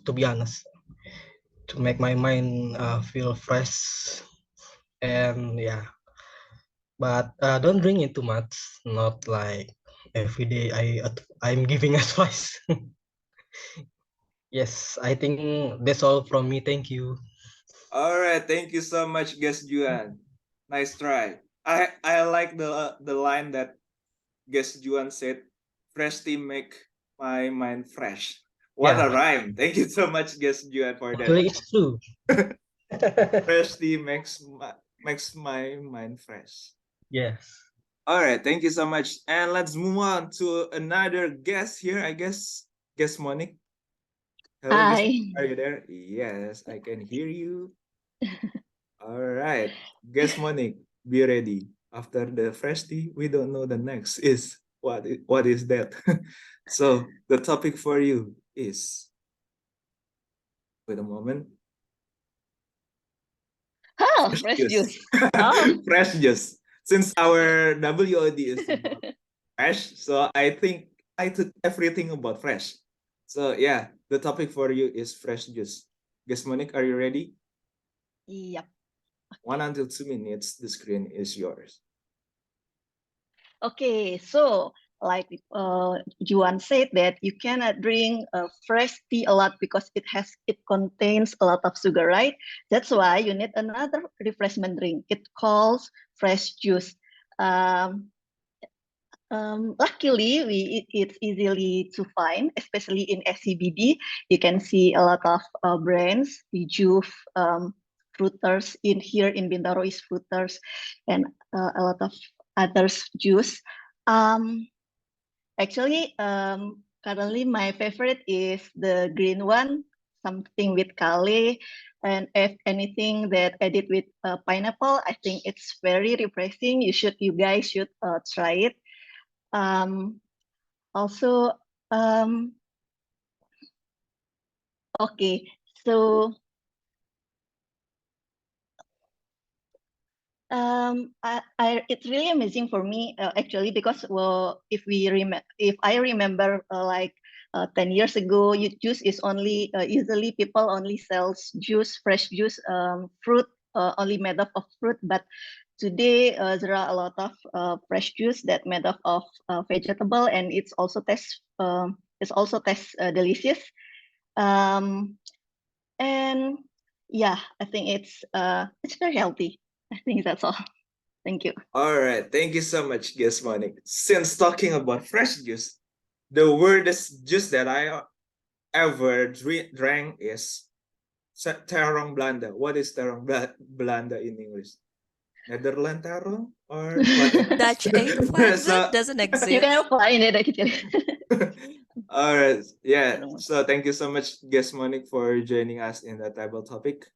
to be honest, to make my mind feel fresh. And but don't drink it too much. Not like every day I'm giving advice. Yes, I think that's all from me. Thank you. All right, thank you so much, Guest Juan. Nice try. I like the line that Guest Juan said, "Fresh tea make my mind fresh." What a rhyme! Thank you so much, Guest Juan, for that. Actually, it's true. Fresh tea makes my mind fresh. Yes. All right, thank you so much. And let's move on to another guest here, I guess. Guest Monique. Hello, Hi. Guest. Are you there? Yes, I can hear you. All right. Guest Monique, be ready. After the fresh tea, we don't know the next is what is that? So the topic for you is, wait a moment. Oh, fresh juice. Oh. Fresh juice. Since our WOD is about fresh, so I think I took everything about fresh. So yeah, the topic for you is fresh juice. Guess Monique, are you ready? Yep. 1 until 2 minutes, the screen is yours. Okay, so like Juan said that you cannot drink fresh tea a lot because it contains a lot of sugar, right? That's why you need another refreshment drink. It calls fresh juice. luckily, it's easily to find, especially in SCBD. You can see a lot of brands, the Juve, Fruiters in here in Bintaro is Fruiters, and a lot of others juice. Actually, currently my favorite is the green one, something with kale, and if anything that added with pineapple, I think it's very refreshing. You guys should try it. Also, okay, so it's really amazing for me actually, because well, if I remember like 10 years ago, juice is only usually people only sells juice, fresh juice, fruit, only made up of fruit. But today there are a lot of fresh juice that made up of vegetable, and it's also tastes delicious. And yeah, I think it's very healthy. I think that's all. Thank you. All right, thank you so much, Guest Monique. Since talking about fresh juice, the weirdest juice that I ever drank is terong Belanda. What is terong Belanda in English? Netherland terong or what? Dutch eggplant So, doesn't exist. You can find it actually. all right, yeah. So thank you so much, Guest Monique, for joining us in that table topic.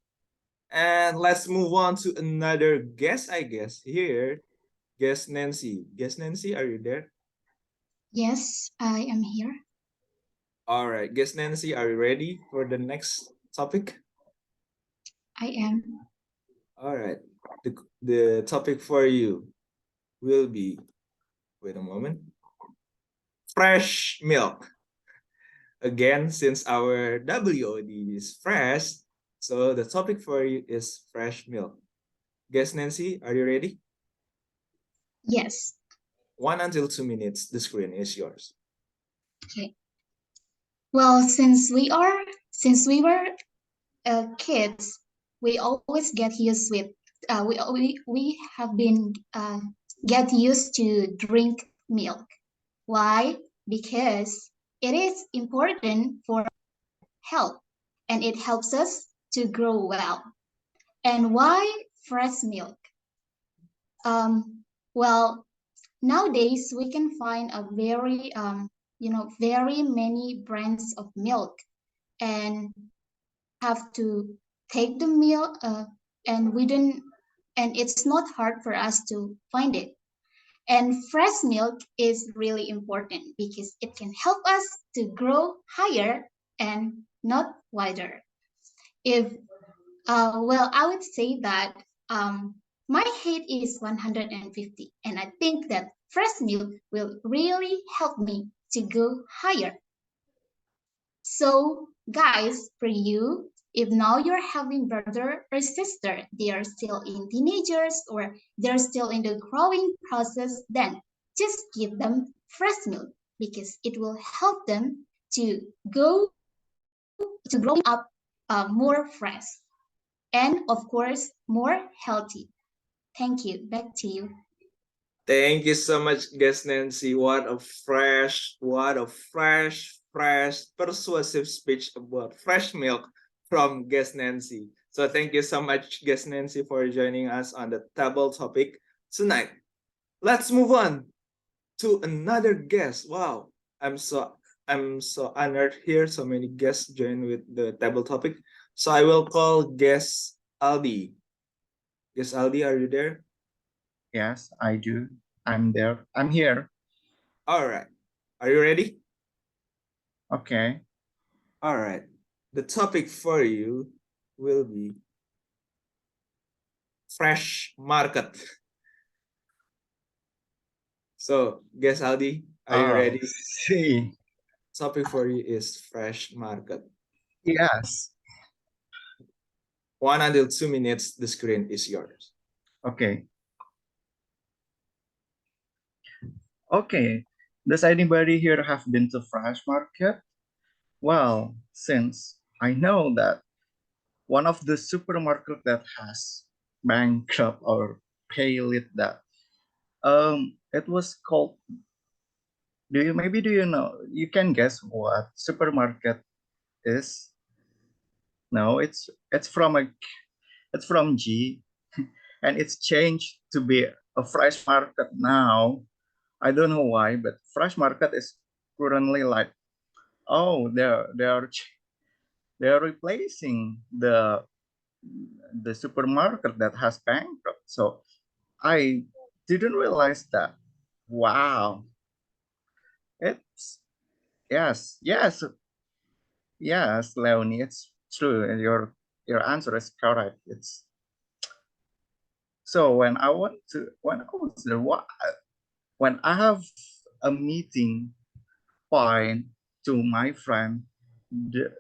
And let's move on to another guest, I guess, here. Guest Nancy. Guest Nancy, are you there? Yes, I am here. All right, Guest Nancy, are you ready for the next topic? I am. All right, the topic for you will be, wait a moment, fresh milk. Again, since our WOD is fresh, so the topic for you is fresh milk. Guest Nancy, are you ready? Yes. 1 until 2 minutes, the screen is yours. Okay. Well, since we were kids, we always get used with we have been get used to drink milk. Why? Because it is important for health and it helps us to grow well. And why fresh milk? Well, nowadays we can find a very very many brands of milk, and have to take the milk and it's not hard for us to find it. And fresh milk is really important because it can help us to grow higher and not wider. If well, I would say that my height is 150, and I think that fresh milk will really help me to go higher. So, guys, for you, if now you're having brother or sister, they are still in teenagers or they're still in the growing process, then just give them fresh milk because it will help them to go to grow up more fresh and of course more healthy. Thank you. Back to you. Thank you so much, Guest Nancy. What a fresh, persuasive speech about fresh milk from Guest Nancy. So thank you so much, Guest Nancy, for joining us on the table topic tonight. Let's move on to another guest. Wow, I'm so honored here. So many guests join with the table topic. So I will call guest Aldi. Guest Aldi, are you there? Yes, I do. I'm there. I'm here. All right. Are you ready? Okay. All right. The topic for you will be fresh market. So, guess Aldi, are you ready? See. Topic for you is fresh market. Yes. 1 until 2 minutes, the screen is yours. Okay. Okay. Does anybody here have been to fresh market? Well, since I know that one of the supermarket that has bankrupt or failed that, it was called do you know, you can guess what supermarket is? No, it's from G, and it's changed to be a fresh market now. I don't know why, but fresh market is currently like, oh, they're replacing the supermarket that has bankrupt. So I didn't realize that. Wow, it's yes, Leonie, it's true, and your answer is correct. It's so when I was there, when I have a meeting point to my friend,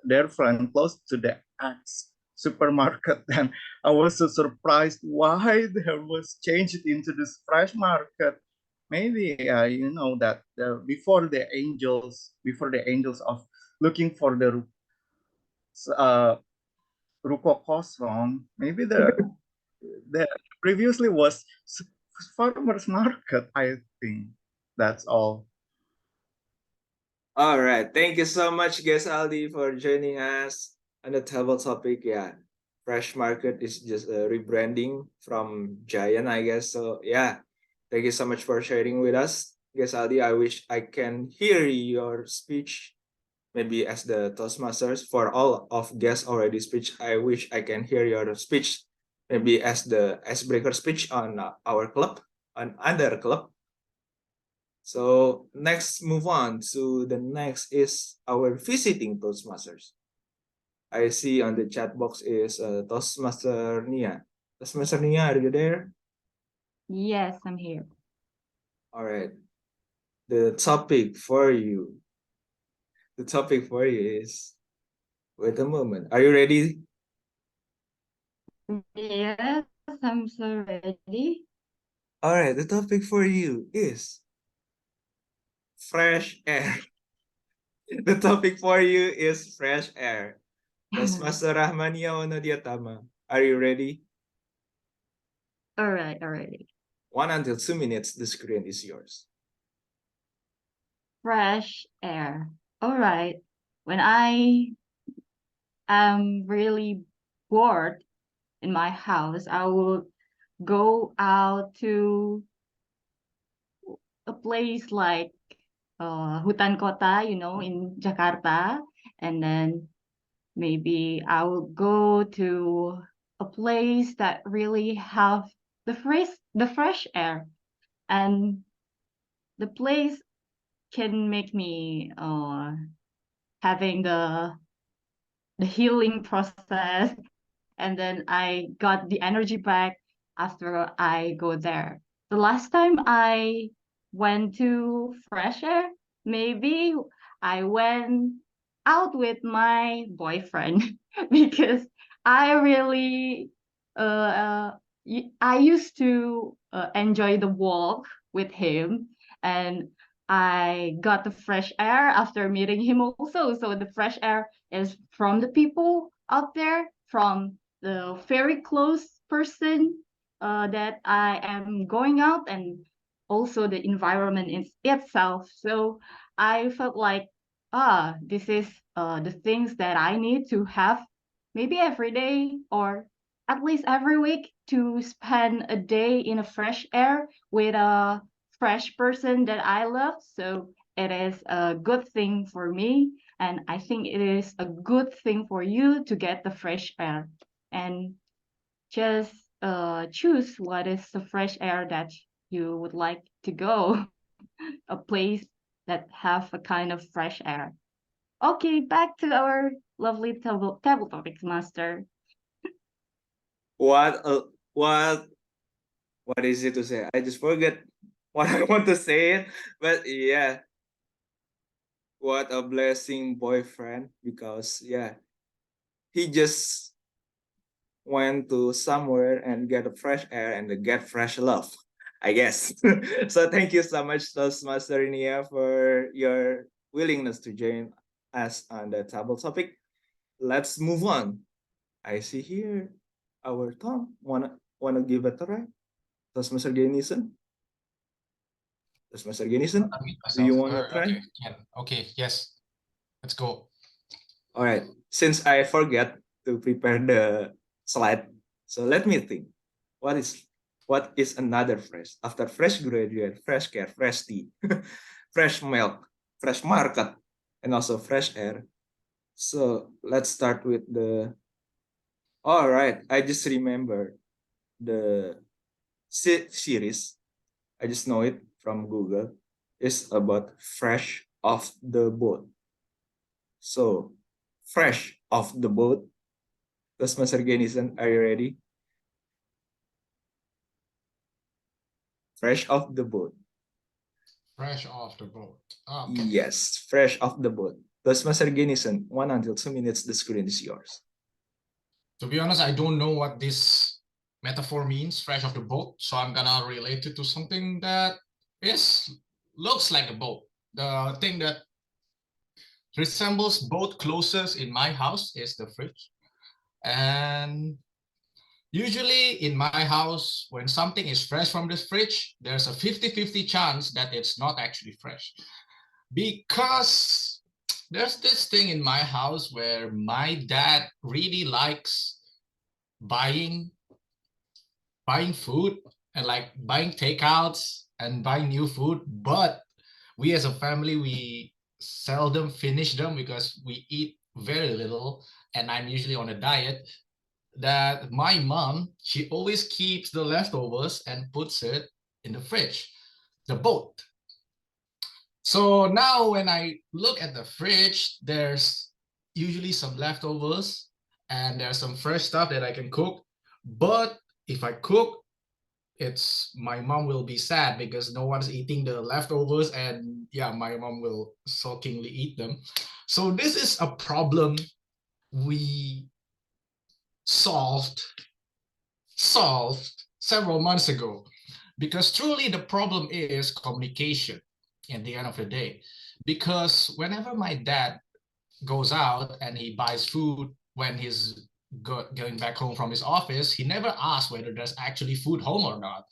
their friend close to the X supermarket, and I was so surprised why there was changed into this fresh market. Maybe you know that before the angels of looking for the uh, ruko kosong, maybe the previously was farmers market. I think that's all. All right. Thank you so much, guest Aldi, for joining us on the table topic. Yeah, Fresh Market is just a rebranding from Giant, I guess. So yeah, thank you so much for sharing with us, guest Aldi. I wish I can hear your speech, maybe as the Toastmasters. For all of guests already speech, I wish I can hear your speech, maybe as the icebreaker speech on our club, on other club. So next, move on to the next is our visiting Toastmasters. I see on the chat box is Toastmaster Nia. Toastmaster Nia, are you there? Yes, I'm here. All right. The topic for you. The topic for you is, wait a moment. Are you ready? Yes, I'm so ready. All right. The topic for you is fresh air. The topic for you is fresh air. Toastmaster Rahmania Utama. Are you ready? All right, already. 1 until 2 minutes. The screen is yours. Fresh air. All right. When I am really bored in my house, I will go out to a place like Hutan Kota, in Jakarta, and then maybe I will go to a place that really have the fresh air, and the place can make me having the healing process, and then I got the energy back after I go there. The last time I went to fresh air, maybe I went out with my boyfriend because I really I used to enjoy the walk with him, and I got the fresh air after meeting him also. So the fresh air is from the people out there, from the very close person that I am going out, and also the environment itself. So I felt like, this is the things that I need to have maybe every day, or at least every week, to spend a day in a fresh air with a fresh person that I love. So it is a good thing for me, and I think it is a good thing for you to get the fresh air, and just choose what is the fresh air that you would like to go. A place that have a kind of fresh air. Okay, back to our lovely table topics, master. What what is it to say? I just forget what I want to say it, but yeah, what a blessing boyfriend, because yeah, he just went to somewhere and get a fresh air and get fresh love, I guess. So thank you so much, Toastmaster Nia, for your willingness to join us on the table topic. Let's move on. I see here our Tom wanna give it a try. Toastmaster Denison. Toastmaster Genison, Unmute do you myself. want to try? Okay, yeah. Okay, yes. Let's go. All right. Since I forget to prepare the slide, so let me think. What is another fresh? After fresh graduate, fresh care, fresh tea, fresh milk, fresh market, and also fresh air. So let's start with the. All right. I just remember the series. I just know it from Google. Is about fresh off the boat. So fresh off the boat. Toastmaster Genison, are you ready? Fresh off the boat. Fresh off the boat. Okay. Yes, fresh off the boat. Toastmaster Genison, 1 until 2 minutes. The screen is yours. To be honest, I don't know what this metaphor means, fresh off the boat. So I'm gonna relate it to something that looks like a boat. The thing that resembles boat closest in my house is the fridge. And usually in my house, when something is fresh from the fridge, there's a 50-50 chance that it's not actually fresh. Because there's this thing in my house where my dad really likes buying food and like buying takeouts and buying new food, but we as a family, we seldom finish them because we eat very little, and I'm usually on a diet. That my mom, she always keeps the leftovers and puts it in the fridge, the boat. So now when I look at the fridge, there's usually some leftovers and there's some fresh stuff that I can cook. But if I cook, my mom will be sad because no one's eating the leftovers, and yeah, my mom will sulkingly eat them. So this is a problem we solved several months ago, because truly the problem is communication at the end of the day. Because whenever my dad goes out and he buys food when he's going back home from his office, he never asks whether there's actually food home or not.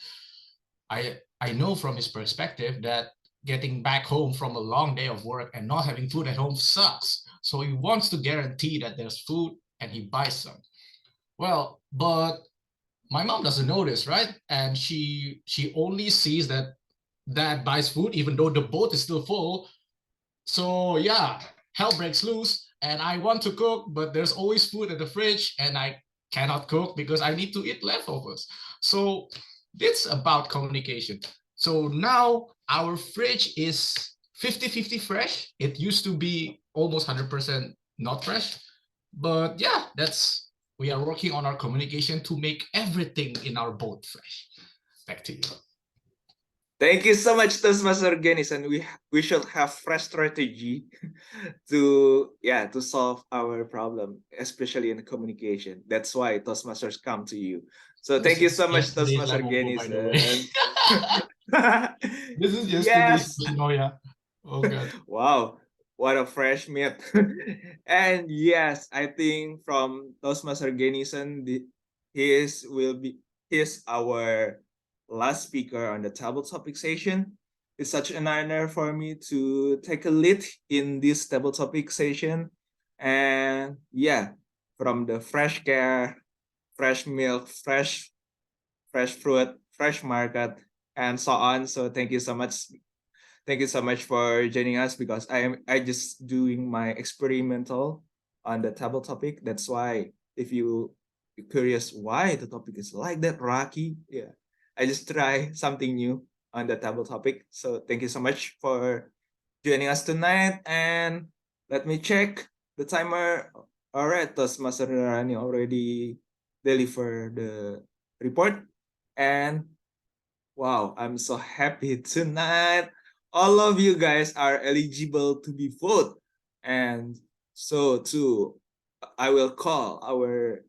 I know from his perspective that getting back home from a long day of work and not having food at home sucks. So he wants to guarantee that there's food and he buys some. Well, but my mom doesn't know this, right? And she only sees that dad buys food even though the boat is still full. So yeah, hell breaks loose and I want to cook, but there's always food in the fridge and I cannot cook because I need to eat leftovers. So it's about communication. So now our fridge is 50-50 fresh. It used to be almost 100% not fresh. But yeah, we are working on our communication to make everything in our boat fresh. Back to you. Thank you so much, Toastmaster Genison. We should have fresh strategy to solve our problem, especially in communication. That's why Toastmasters come to you. So thank you so much, Toastmaster Genison. This is yesterday's Noya. Oh god. Wow, what a fresh meat. And yes, I think from Toastmaster Genison, he's our last speaker on the table topic session. It's such an honor for me to take a lead in this table topic session. And yeah, from the fresh care, fresh milk, fresh fruit, fresh market, and so on. So thank you so much. Thank you so much for joining us, because I just doing my experimental on the table topic. That's why if you're curious why the topic is like that, Rocky, yeah, I just try something new on the table topic. So thank you so much for joining us tonight. And let me check the timer. All right, Toastmaster Rani already delivered the report. And wow, I'm so happy tonight. All of you guys are eligible to be voted. And so too, I will call our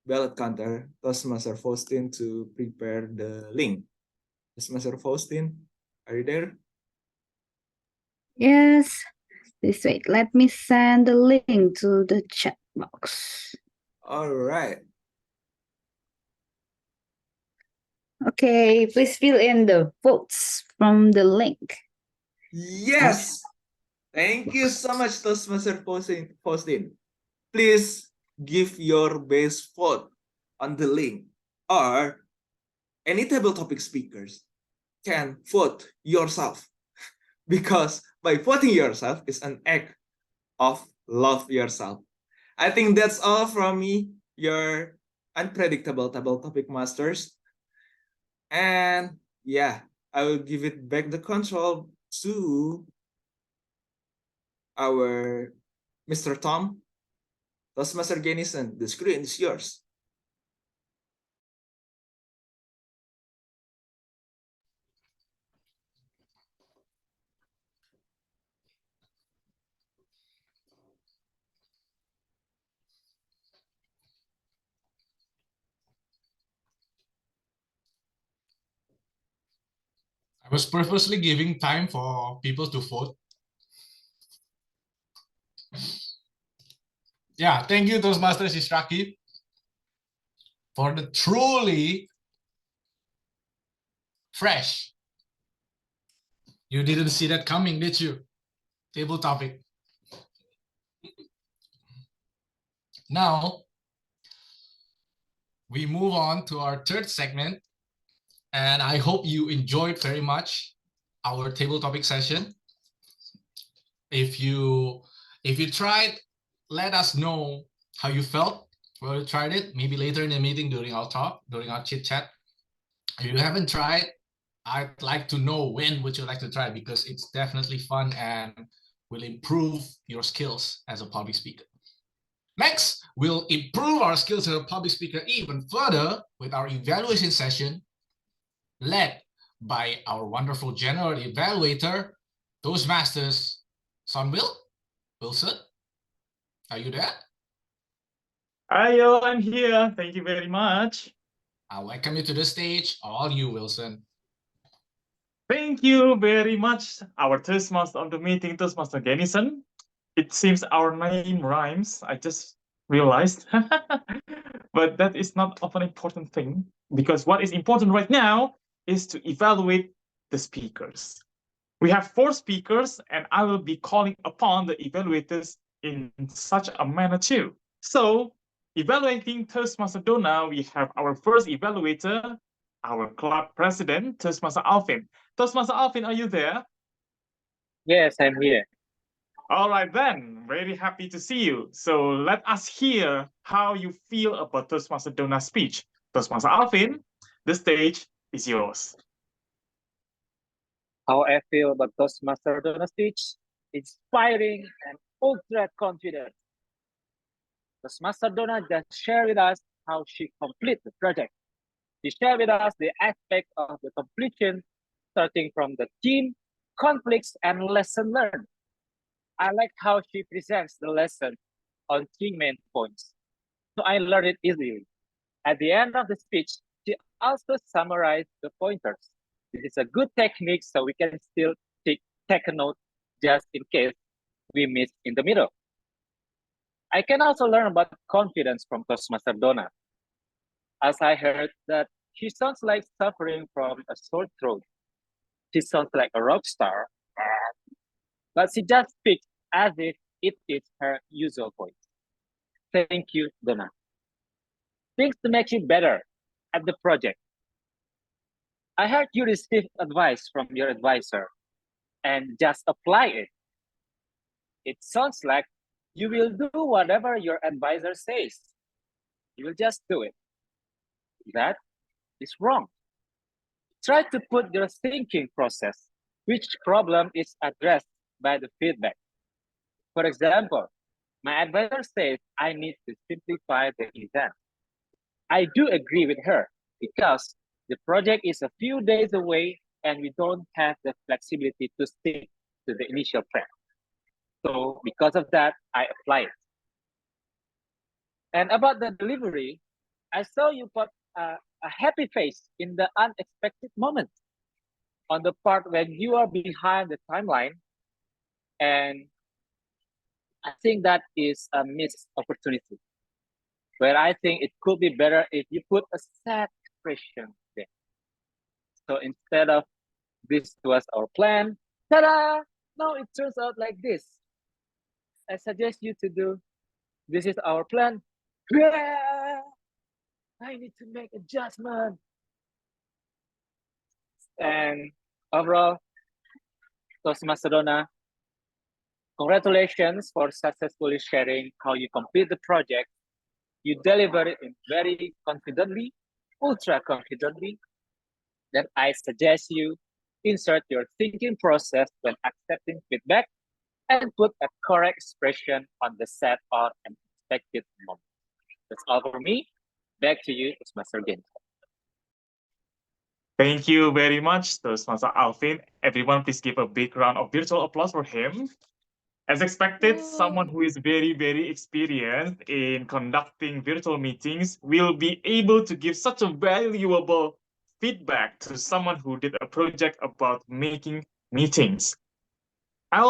ballot counter, Toastmaster Faustin, to prepare the link. Toastmaster Faustin, are you there? Yes. Please wait. Let me send the link to the chat box. All right. Okay, please fill in the votes from the link. Yes. Thank you so much, Toastmaster Postin. Please give your best vote on the link, or any table topic speakers can vote yourself, because by voting yourself is an act of love yourself. I think that's all from me, your unpredictable table topic masters. And yeah, I will give it back the control to our Mr. Tom. Toastmaster Genison, the screen is yours. I was purposely giving time for people to vote. Yeah, thank you, Toastmasters Ishraki, for the truly fresh. You didn't see that coming, did you? Table topic. Now, we move on to our third segment, and I hope you enjoyed very much our table topic session. If you tried, let us know how you felt while you tried it. Maybe later in the meeting during our talk, during our chit chat. If you haven't tried, I'd like to know when would you like to try, because it's definitely fun and will improve your skills as a public speaker. Next, we'll improve our skills as a public speaker even further with our evaluation session, led by our wonderful general evaluator, Toastmasters Wilson. Are you there? Ayo, I'm here. Thank you very much. I welcome you to the stage. All you, Wilson. Thank you very much, our Toastmaster of the meeting, Toastmaster Genison. It seems our name rhymes. I just realized. But that is not of an important thing, because what is important right now is to evaluate the speakers. We have 4 speakers, and I will be calling upon the evaluators in such a manner too. So, evaluating Toastmaster Donna, we have our first evaluator, our club president, Toastmaster Alvin. Toastmaster Alvin, are you there? Yes, I'm here. All right then, very happy to see you. So let us hear how you feel about Toastmaster Donna's speech. Toastmaster Alvin, the stage is yours. How I feel about Toastmaster Donna's speech? Inspiring and ultra confident. Toastmaster Donna just shared with us how she completed the project. She shared with us the aspect of the completion, starting from the team, conflicts, and lesson learned. I like how she presents the lesson on 3 main points, so I learned it easily. At the end of the speech, she also summarized the pointers. This is a good technique, so we can still take a note just in case we miss in the middle. I can also learn about confidence from Toastmaster Donna, as I heard that she sounds like suffering from a sore throat. She sounds like a rock star, but she just speaks as if it is her usual voice. Thank you, Donna. Things to make you better at the project. I heard you received advice from your advisor and just apply it. It sounds like you will do whatever your advisor says. You will just do it. That is wrong. Try to put your thinking process, which problem is addressed by the feedback. For example, my advisor says I need to simplify the event. I do agree with her, because the project is a few days away and we don't have the flexibility to stick to the initial plan. So because of that, I apply it. And about the delivery, I saw you put a happy face in the unexpected moment, on the part when you are behind the timeline. And I think that is a missed opportunity, where I think it could be better if you put a sad expression there. So instead of This was our plan. Ta-da! Now it turns out like this. I suggest you to do. This is our plan. Yeah! I need to make adjustment. And overall, Toastmaster Donna, congratulations for successfully sharing how you complete the project. You deliver it in very confidently, ultra confidently. Then I suggest you insert your thinking process when accepting feedback and put a correct expression on the set or unexpected moment. That's all for me. Back to you, Toastmaster Gen. Thank you very much, Toastmaster Alvin. Everyone, please give a big round of virtual applause for him. As expected, someone who is very, very experienced in conducting virtual meetings will be able to give such a valuable feedback to someone who did a project about making meetings. I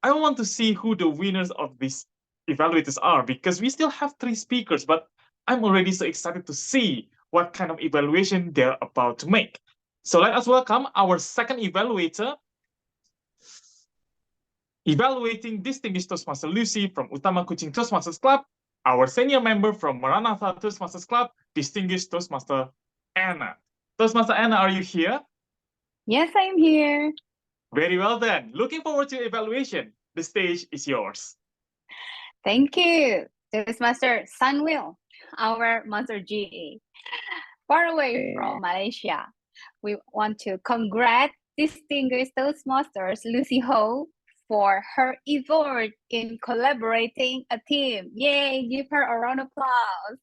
want to see who the winners of these evaluators are, because we still have 3 speakers, but I'm already so excited to see what kind of evaluation they're about to make. So let us welcome our second evaluator, evaluating Distinguished Toastmaster Lucy from Utama Kuching Toastmasters Club, our senior member from Maranatha Toastmasters Club, Distinguished Toastmaster Anna. Toastmaster Anna, are you here? Yes, I'm here. Very well then. Looking forward to your evaluation. The stage is yours. Thank you, Toastmaster Sunwil, our Master GA. Far away from Malaysia, we want to congratulate Distinguished Toastmasters Lucy Ho for her effort in collaborating a team. Yay, give her a round of applause.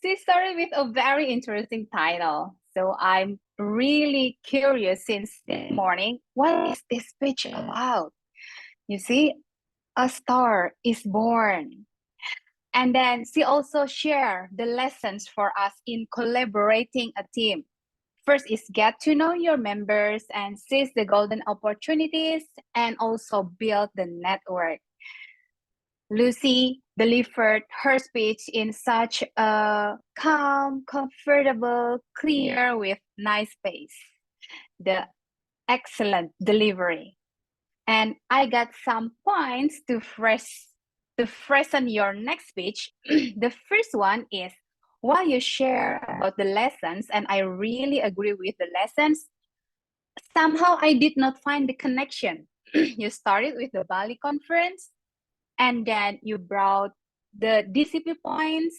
She started with a very interesting title. So I'm really curious since this morning, what is this speech about? You see, a star is born. And then she also shared the lessons for us in collaborating a team. First is get to know your members and seize the golden opportunities and also build the network. Lucy delivered her speech in such a calm, comfortable, clear with nice pace. The excellent delivery. And I got some points to freshen your next speech. The first one is, while you share about the lessons, and I really agree with the lessons, somehow I did not find the connection. You started with the Bali conference, and then you brought the DCP points,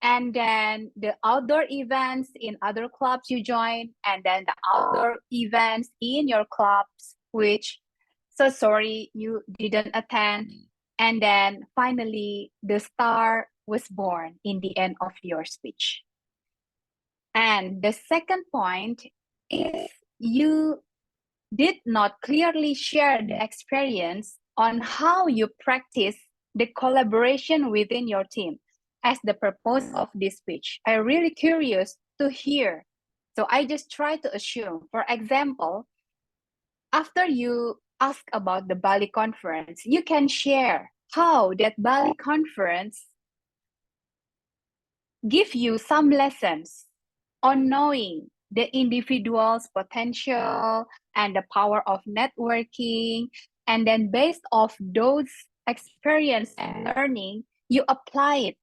and then the outdoor events in other clubs you joined, and then the outdoor events in your clubs, which, so sorry, you didn't attend. And then finally, the star was born in the end of your speech. And the second point is you did not clearly share the experience on how you practice the collaboration within your team as the purpose of this speech. I'm really curious to hear. So I just try to assume, for example, after you ask about the Bali conference, you can share how that Bali conference give you some lessons on knowing the individual's potential and the power of networking. And then based off those experience and learning, you apply it.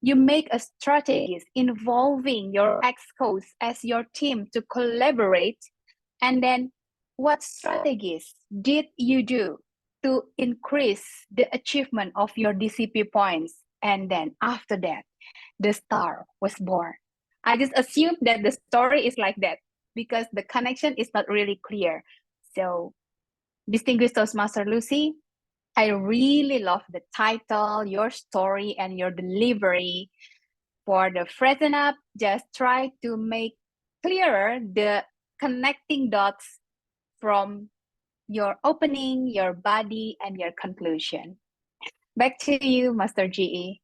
You make a strategy involving your ex-coach as your team to collaborate. And then what strategies did you do to increase the achievement of your DCP points? And then after that, the star was born. I just assume that the story is like that because the connection is not really clear. So, Distinguished Toastmaster Lucy, I really love the title, your story, and your delivery. For the freshen up, just try to make clearer the connecting dots from your opening, your body, and your conclusion. Back to you, Master GE.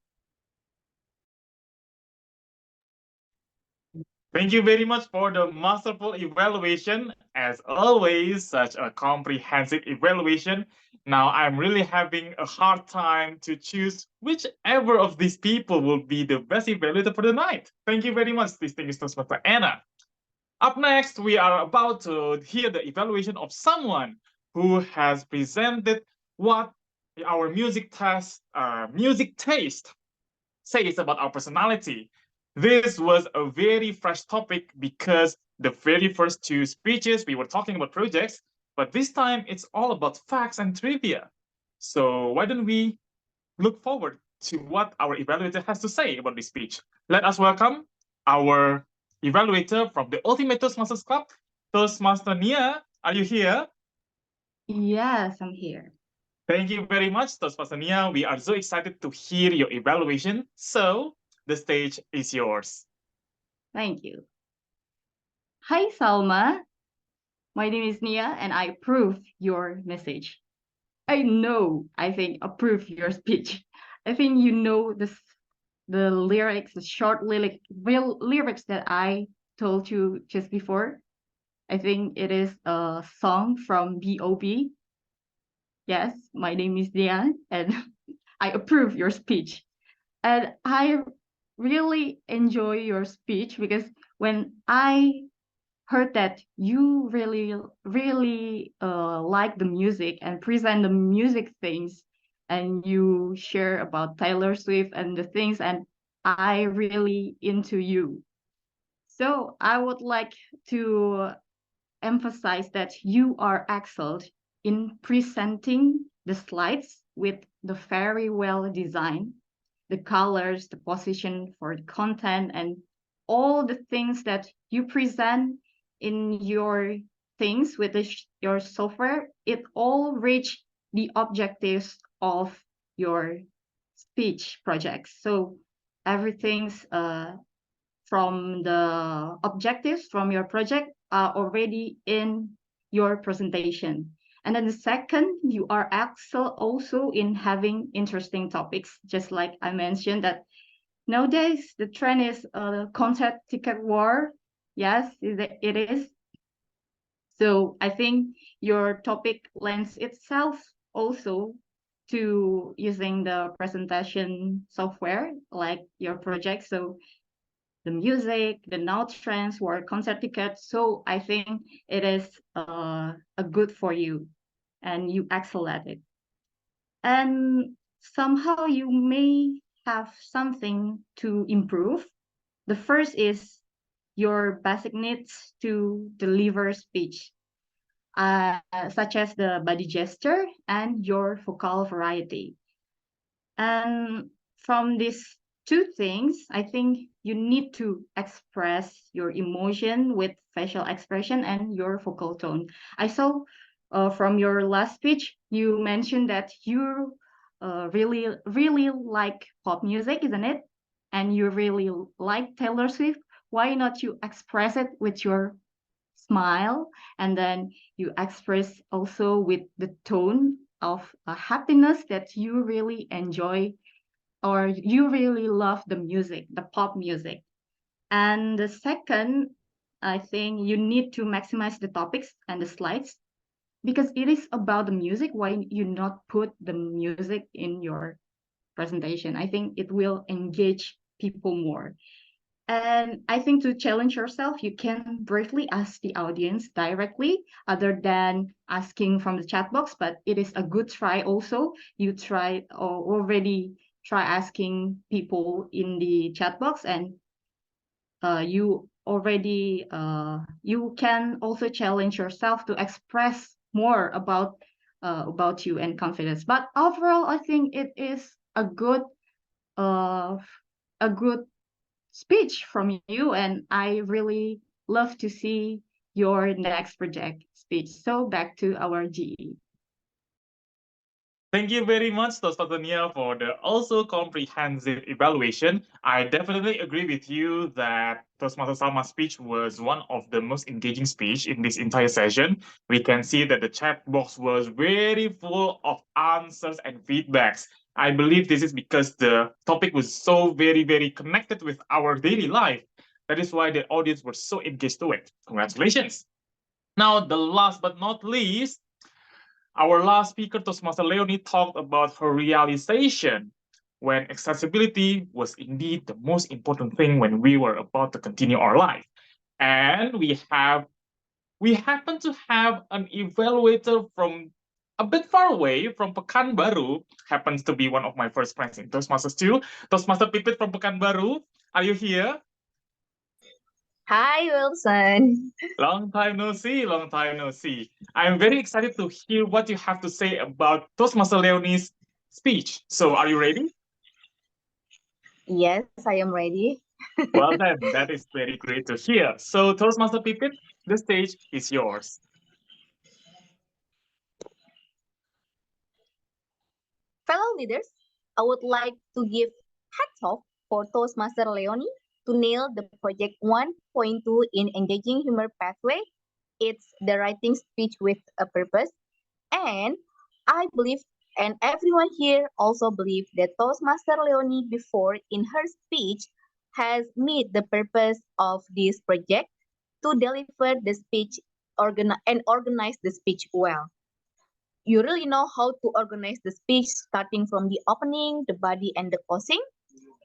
Thank you very much for the masterful evaluation. As always, such a comprehensive evaluation. Now I'm really having a hard time to choose whichever of these people will be the best evaluator for the night. Thank you very much, Distinguished Toastmaster Anna. Up next, we are about to hear the evaluation of someone who has presented what our music taste says about our personality. This was a very fresh topic because the very first two speeches we were talking about projects, but this time it's all about facts and trivia. So why don't we look forward to what our evaluator has to say about this speech? Let us welcome our evaluator from the Ultimate Toastmasters Club, Toastmaster Nia. Are you here? Yes, I'm here. Thank you very much, Toastmaster Nia. We are so excited to hear your evaluation. So the stage is yours. Thank you. Hi, Salma. My name is Nia, and I approve your message. I approve your speech. I think you know the lyrics, the short lyrics that I told you just before. I think it is a song from B.O.B. Yes, my name is Nia, and I approve your speech. And I really enjoy your speech because when I heard that you really like the music and present the music things, and you share about Taylor Swift and the things, and I really into you. So I would like to emphasize that you are excelled in presenting the slides with the very well designed, the colors, the position for the content, and all the things that you present in your things with your software. It all reach the objectives of your speech projects. So everything's from the objectives from your project are already in your presentation. And then the second, you are excellent also in having interesting topics, just like I mentioned that nowadays the trend is concert ticket war. Yes, it is. So I think your topic lends itself also to using the presentation software like your project. So the music, the now trends, or concert tickets. So I think it is a good for you, and you excel at it. And somehow you may have something to improve. The first is your basic needs to deliver speech, such as the body gesture and your vocal variety. And from these two things, I think you need to express your emotion with facial expression and your vocal tone. I saw from your last speech, you mentioned that you really like pop music, isn't it? And you really like Taylor Swift. Why not you express it with your smile, and then you express also with the tone of happiness that you really enjoy or you really love the music, the pop music. And the second, I think you need to maximize the topics and the slides because it is about the music. Why you not put the music in your presentation? I think it will engage people more. And I think to challenge yourself, you can briefly ask the audience directly other than asking from the chat box, but it is a good try also. You try or already try asking people in the chat box, and you already you can also challenge yourself to express more about you and confidence. But overall, I think it is a good speech from you, and I really love to see your next project speech. So back to our GE. Thank you very much, Toastmaster Nia, for the also comprehensive evaluation. I definitely agree with you that Toastmaster Salma's speech was one of the most engaging speech in this entire session. We can see that the chat box was very full of answers and feedbacks. I believe this is because the topic was so very connected with our daily life. That is why the audience were so engaged to it. Congratulations. Now, the last but not least, our last speaker, Toastmaster Leony, talked about her realization when accessibility was indeed the most important thing when we were about to continue our life. And we happen to have an evaluator from a bit far away from Pekanbaru, happens to be one of my first friends in Toastmasters too. Toastmaster Pipit from Pekanbaru, are you here? Hi, Wilson. Long time no see, long time no see. I'm very excited to hear what you have to say about Toastmaster Leony's speech. So are you ready? Yes, I am ready. Well then, that is very great to hear. So Toastmaster Pipit, the stage is yours. Fellow leaders, I would like to give hats off for Toastmaster Leony to nail the project 1.2 in engaging humor pathway. It's the writing speech with a purpose. And I believe, and everyone here also believe that Toastmaster Leony before in her speech has met the purpose of this project to deliver the speech and organize the speech well. You really know how to organize the speech starting from the opening, the body, and the closing.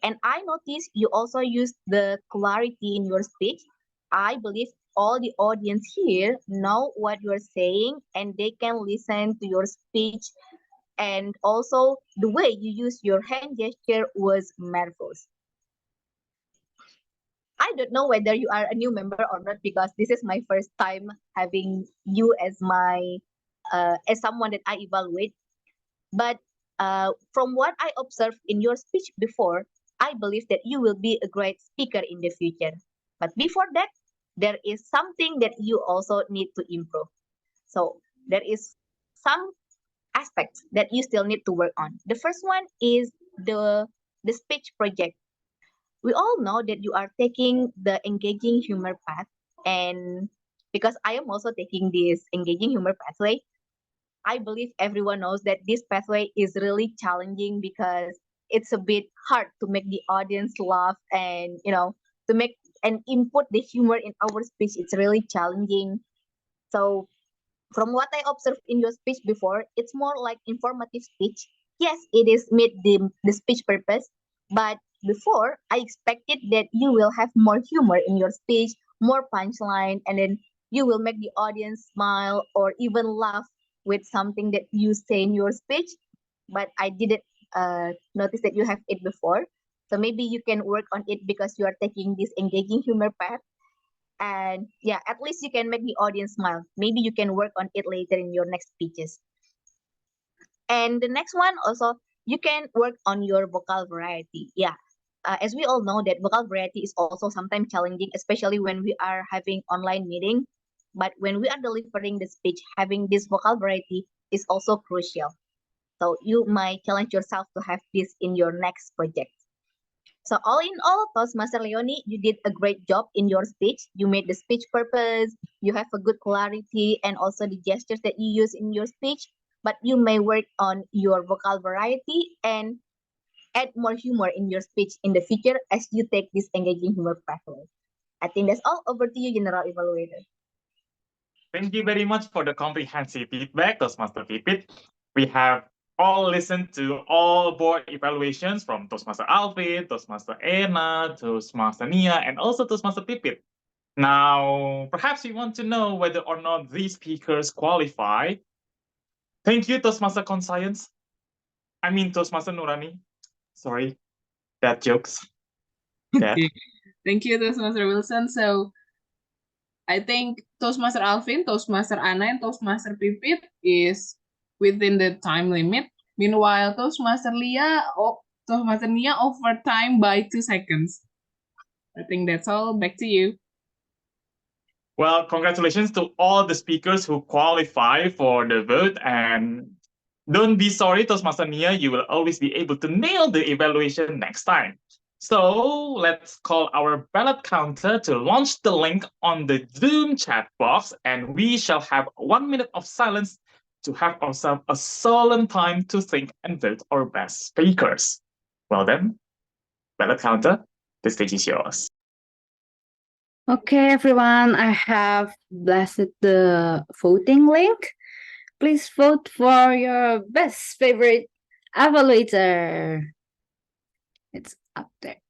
And I noticed you also use the clarity in your speech. I believe all the audience here know what you're saying and they can listen to your speech. And also the way you use your hand gesture was marvelous. I don't know whether you are a new member or not because this is my first time having you as my as someone that I evaluate. But from what I observed in your speech before, I believe that you will be a great speaker in the future. But before that, there is something that you also need to improve. So there is some aspects that you still need to work on. The first one is the speech project. We all know that you are taking the engaging humor path, and because I am also taking this engaging humor pathway, I believe everyone knows that this pathway is really challenging because it's a bit hard to make the audience laugh and to make and input the humor in our speech. It's really challenging. So from what I observed in your speech before, it's more like informative speech. Yes, it is meet the speech purpose, but before I expected that you will have more humor in your speech, more punchline, and then you will make the audience smile or even laugh with something that you say in your speech. But I didn't notice that you have it before. So maybe you can work on it because you are taking this engaging humor path. And yeah, at least you can make the audience smile. Maybe you can work on it later in your next speeches. And the next one also, you can work on your vocal variety. Yeah, as we all know that vocal variety is also sometimes challenging, especially when we are having online meeting. But when we are delivering the speech, having this vocal variety is also crucial. So you might challenge yourself to have this in your next project. So all in all, Toastmaster Leony, you did a great job in your speech. You made the speech purpose, you have a good clarity, and also the gestures that you use in your speech. But you may work on your vocal variety and add more humor in your speech in the future as you take this engaging humor pathway. I think that's all. Over to you, General Evaluator. Thank you very much for the comprehensive feedback, Toastmaster Pipit. We have all listened to all board evaluations from Toastmaster Alvin, Toastmaster Anna, Toastmaster Nia, and also Toastmaster Pipit. Now, perhaps you want to know whether or not these speakers qualify. Thank you, Toastmaster Conscience. I mean, Toastmaster Nurani. Sorry, bad jokes. Bad. Okay. Thank you, Toastmaster Wilson. So I think Toastmaster Alvin, Toastmaster Anna, and Toastmaster Pipit is within the time limit. Meanwhile, Toastmaster Toastmaster Nia over time by 2 seconds. I think that's all. Back to you. Well, congratulations to all the speakers who qualify for the vote, and don't be sorry, Toastmaster Nia, you will always be able to nail the evaluation next time. So let's call our ballot counter to launch the link on the Zoom chat box, and we shall have 1 minute of silence to have ourselves a solemn time to think and vote our best speakers. Well then, ballot counter, the stage is yours. Okay, everyone, I have blessed the voting link. Please vote for your best favorite evaluator. It's up there.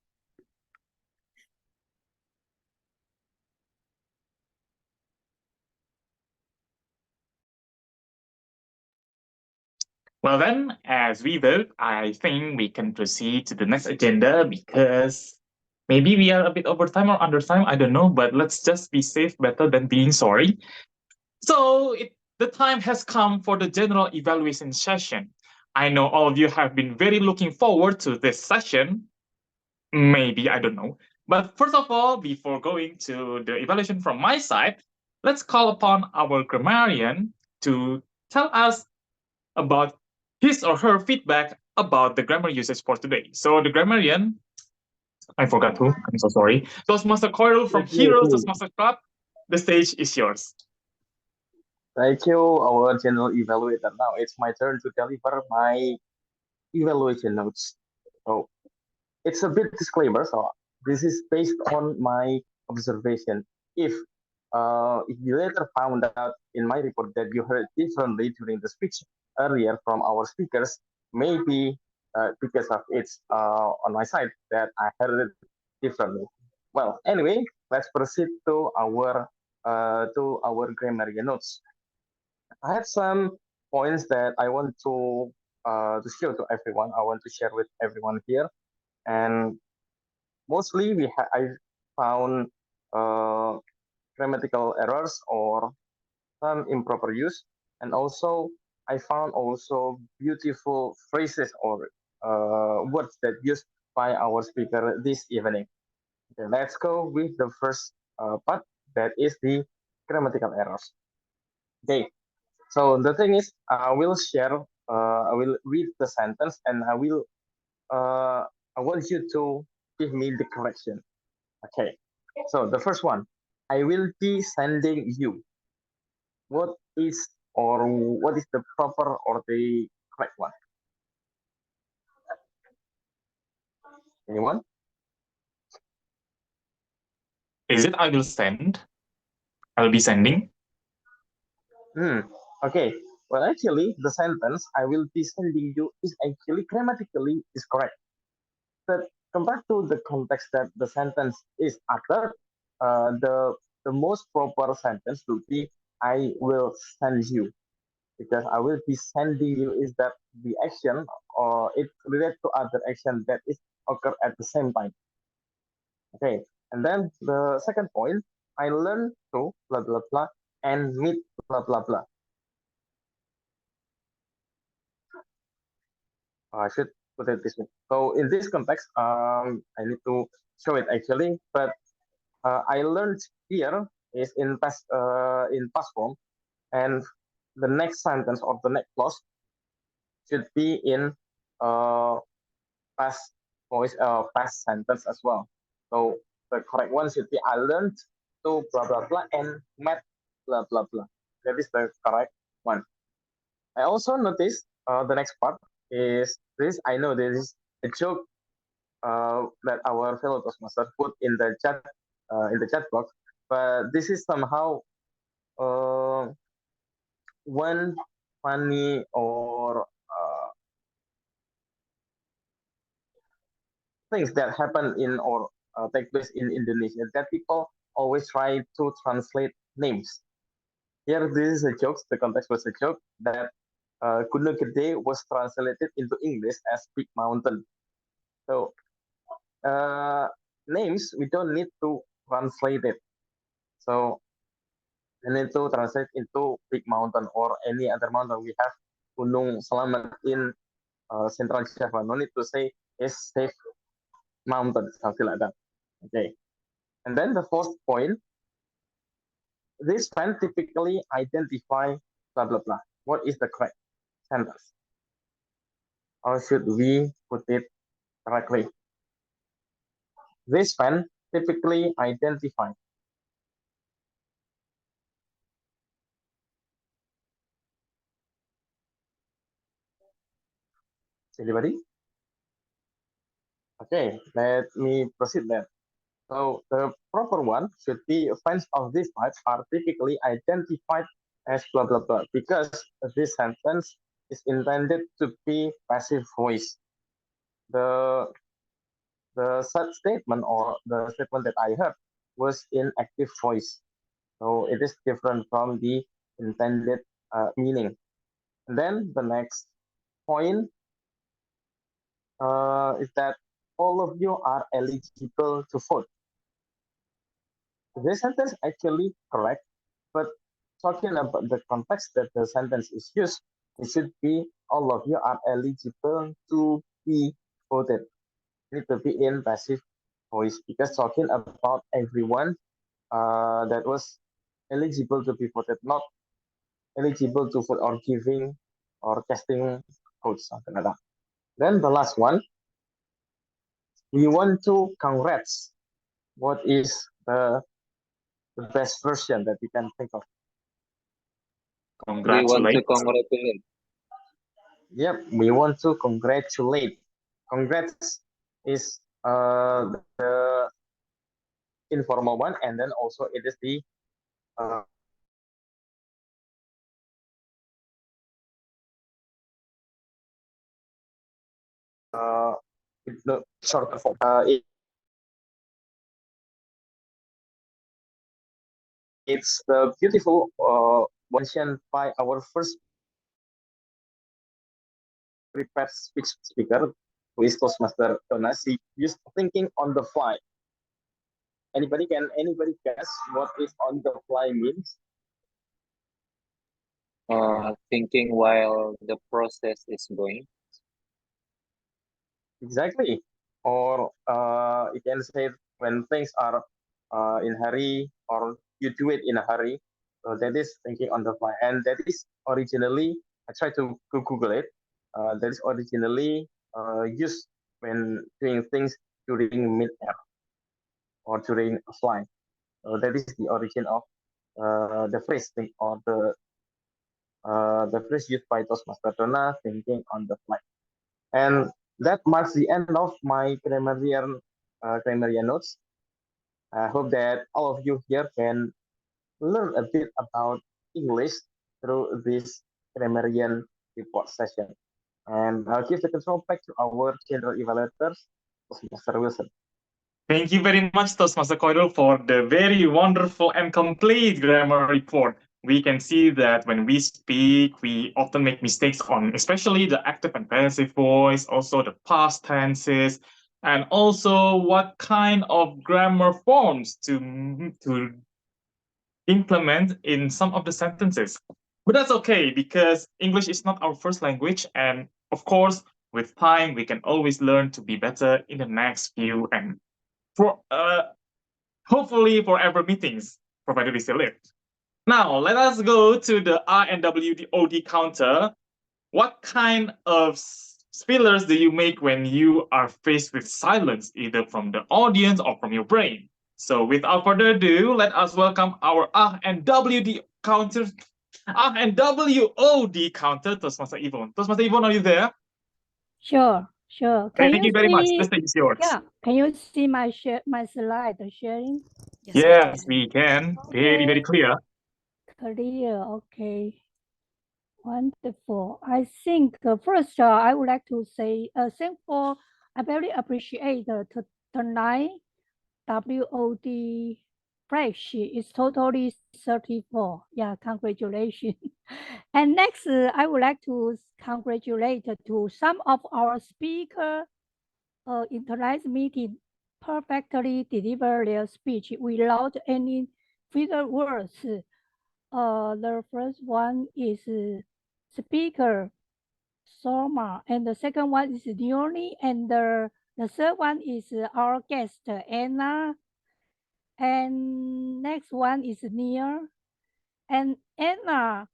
Well then, as we vote, I think we can proceed to the next agenda because maybe we are a bit over time or under time, I don't know, but let's just be safe better than being sorry. So the time has come for the general evaluation session. I know all of you have been very looking forward to this session. Maybe, I don't know. But first of all, before going to the evaluation from my side, let's call upon our grammarian to tell us about his or her feedback about the grammar usage for today. So the grammarian, I forgot who, I'm so sorry. Toastmaster Coil from Heroes Toastmasters Club, the stage is yours. Thank you, our general evaluator. Now it's my turn to deliver my evaluation notes. So it's a bit disclaimer. So this is based on my observation. If you later found out in my report that you heard differently during the speech earlier from our speakers, maybe because of it's on my side that I heard it differently. Well, anyway, let's proceed to our grammar notes. I have some points that I want to show to everyone. I want to share with everyone here, and mostly I found grammatical errors or some improper use, and also I found also beautiful phrases or words that used by our speaker this evening. Okay, let's go with the first part, that is the grammatical errors. Okay, so the thing is, I will read the sentence, and I want you to give me the correction. Okay, so the first one, I will be sending you. What is the proper or the correct one? Anyone? Is it I will send? I'll be sending? Okay. Well, actually, the sentence I will be sending you is actually grammatically is correct. But compared to the context that the sentence is uttered, the most proper sentence will be I will send you, because I will be sending you is that the action or it relates to other action that is occur at the same time. Okay, and then the second point, I learned to blah blah blah and meet blah blah blah. I should put it this way. So in this context, I need to show it actually, but I learned here is in past form, and the next sentence or the next clause should be in past voice, past sentence as well. So the correct one should be I learned to blah blah blah and met blah blah blah. That is the correct one. I also noticed the next part is this. I know this is a joke that our fellow Toastmaster put in the chat box, but this is somehow one funny or things that happen in or take place in Indonesia, that people always try to translate names. Here, this is a joke. The context was a joke that Gunung Gede was translated into English as Big Mountain. So names, we don't need to translate it. So we need to translate into Big Mountain or any other mountain. We have Gunung Selamat in Central Java. No need to say is safe mountain, something like that. Okay. And then the fourth point, this pen typically identify blah blah blah. What is the correct sentence? How should we put it correctly? This pen typically identify. Anybody? Okay, let me proceed then. So the proper one should be fans of this type are typically identified as blah blah blah, because this sentence is intended to be passive voice. The such statement or the statement that I heard was in active voice. So it is different from the intended meaning. And then the next point is that all of you are eligible to vote. This sentence actually correct, but talking about the context that the sentence is used, it should be all of you are eligible to be voted. Need to be in passive voice because talking about everyone that was eligible to be voted, not eligible to vote or giving or casting votes, something like that. Then the last one, we want to congrats. What is the best version that we can think of? We want to Congratulate. congratulate. Yep, we want to congratulate. Congrats is the informal one, and then also it is the the shorter form. It's the beautiful mentioned by our first prepared speech speaker, who is Toastmaster Donna. She used thinking on the fly. Anybody guess what is on the fly means? Thinking while the process is going. Exactly. Or you can say when things are in hurry or you do it in a hurry. So that is thinking on the fly. And that is originally, I tried to Google it. That is originally used when doing things during mid-air or during a flight. So that is the origin of the phrase or the phrase used by Toastmaster Donna, thinking on the fly. And that marks the end of my grammarian notes. I hope that all of you here can learn a bit about English through this grammarian report session. And I'll give the control back to our general evaluators, Mr. Wilson. Thank you very much, Toastmaster Koirul, for the very wonderful and complete grammar report. We can see that when we speak, we often make mistakes on especially the active and passive voice, also the past tenses, and also what kind of grammar forms to implement in some of the sentences. But that's okay, because English is not our first language, and of course, with time, we can always learn to be better in the next few and for hopefully forever meetings, provided we still live. Now, let us go to the RNWOD counter. What kind of fillers do you make when you are faced with silence, either from the audience or from your brain? So without further ado, let us welcome our RNWD counter, RNWOD counter, Toastmaster Yvonne. Toastmaster Yvonne, are you there? Sure. Thank you very much. The stage is yours. Yeah. Can you see my slide sharing? Yes, we can. Very, very clear. Clear. Okay. Wonderful. I think first I would like to say thankful. I very appreciate tonight WOD fresh is totally 34. Yeah, congratulations. And next, I would like to congratulate to some of our speakers in tonight's meeting perfectly deliver their speech without any filler words. The first one is speaker Salma, and the second one is Leony, and the third one is our guest Anna, and next one is Neil, and Anna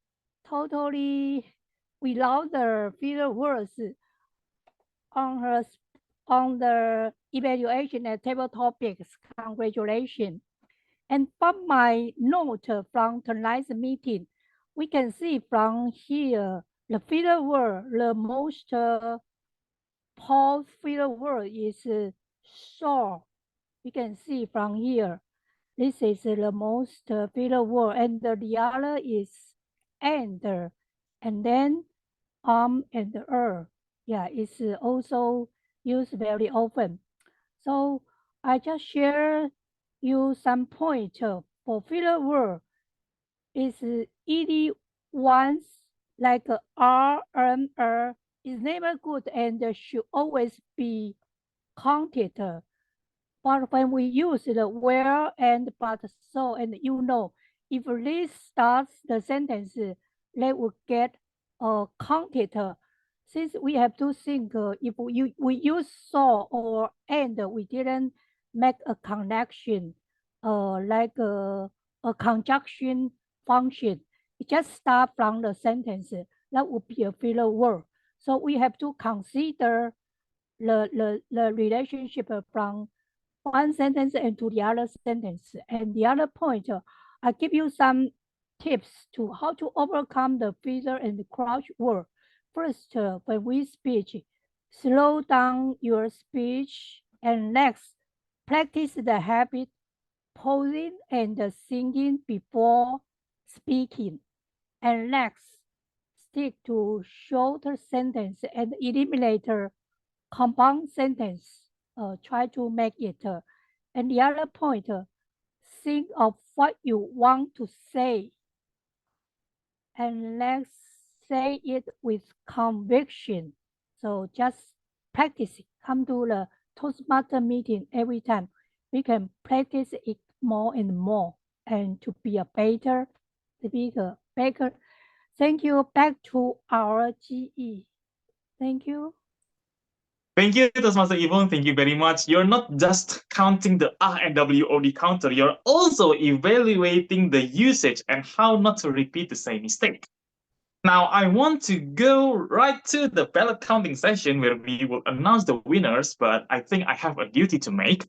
totally without the filler words on the evaluation and table topics. Congratulations. And from my note from tonight's meeting, we can see from here the filler word, the most powerful filler word is saw. We can see from here. This is the most filler word, and the other is and then and yeah, it's also used very often. So I just share you some point for filler word. Is ed ones like r, is never good and should always be counted. But when we use the where and but so and you know, if this starts the sentence, they will get counted. Since we have to think if we use so or and, we didn't make a connection like a conjunction function. It just start from the sentence. That would be a filler word. So we have to consider the relationship from one sentence and to the other sentence. And the other point, I give you some tips to how to overcome the filler and the crouch word. First, when we speak, slow down your speech, and next, practice the habit pausing and singing before speaking. And next, stick to shorter sentence and eliminate compound sentence. Try to make it. And the other point, think of what you want to say. And let's say it with conviction. So just practice it. Come to the Toastmaster meeting every time. We can practice it more and more and to be a better speaker. Thank you. Back to our GE. Thank you. Thank you, Toastmaster Yvonne. Thank you very much. You're not just counting the and WOD counter, you're also evaluating the usage and how not to repeat the same mistake. Now, I want to go right to the ballot counting session where we will announce the winners, but I think I have a duty to make.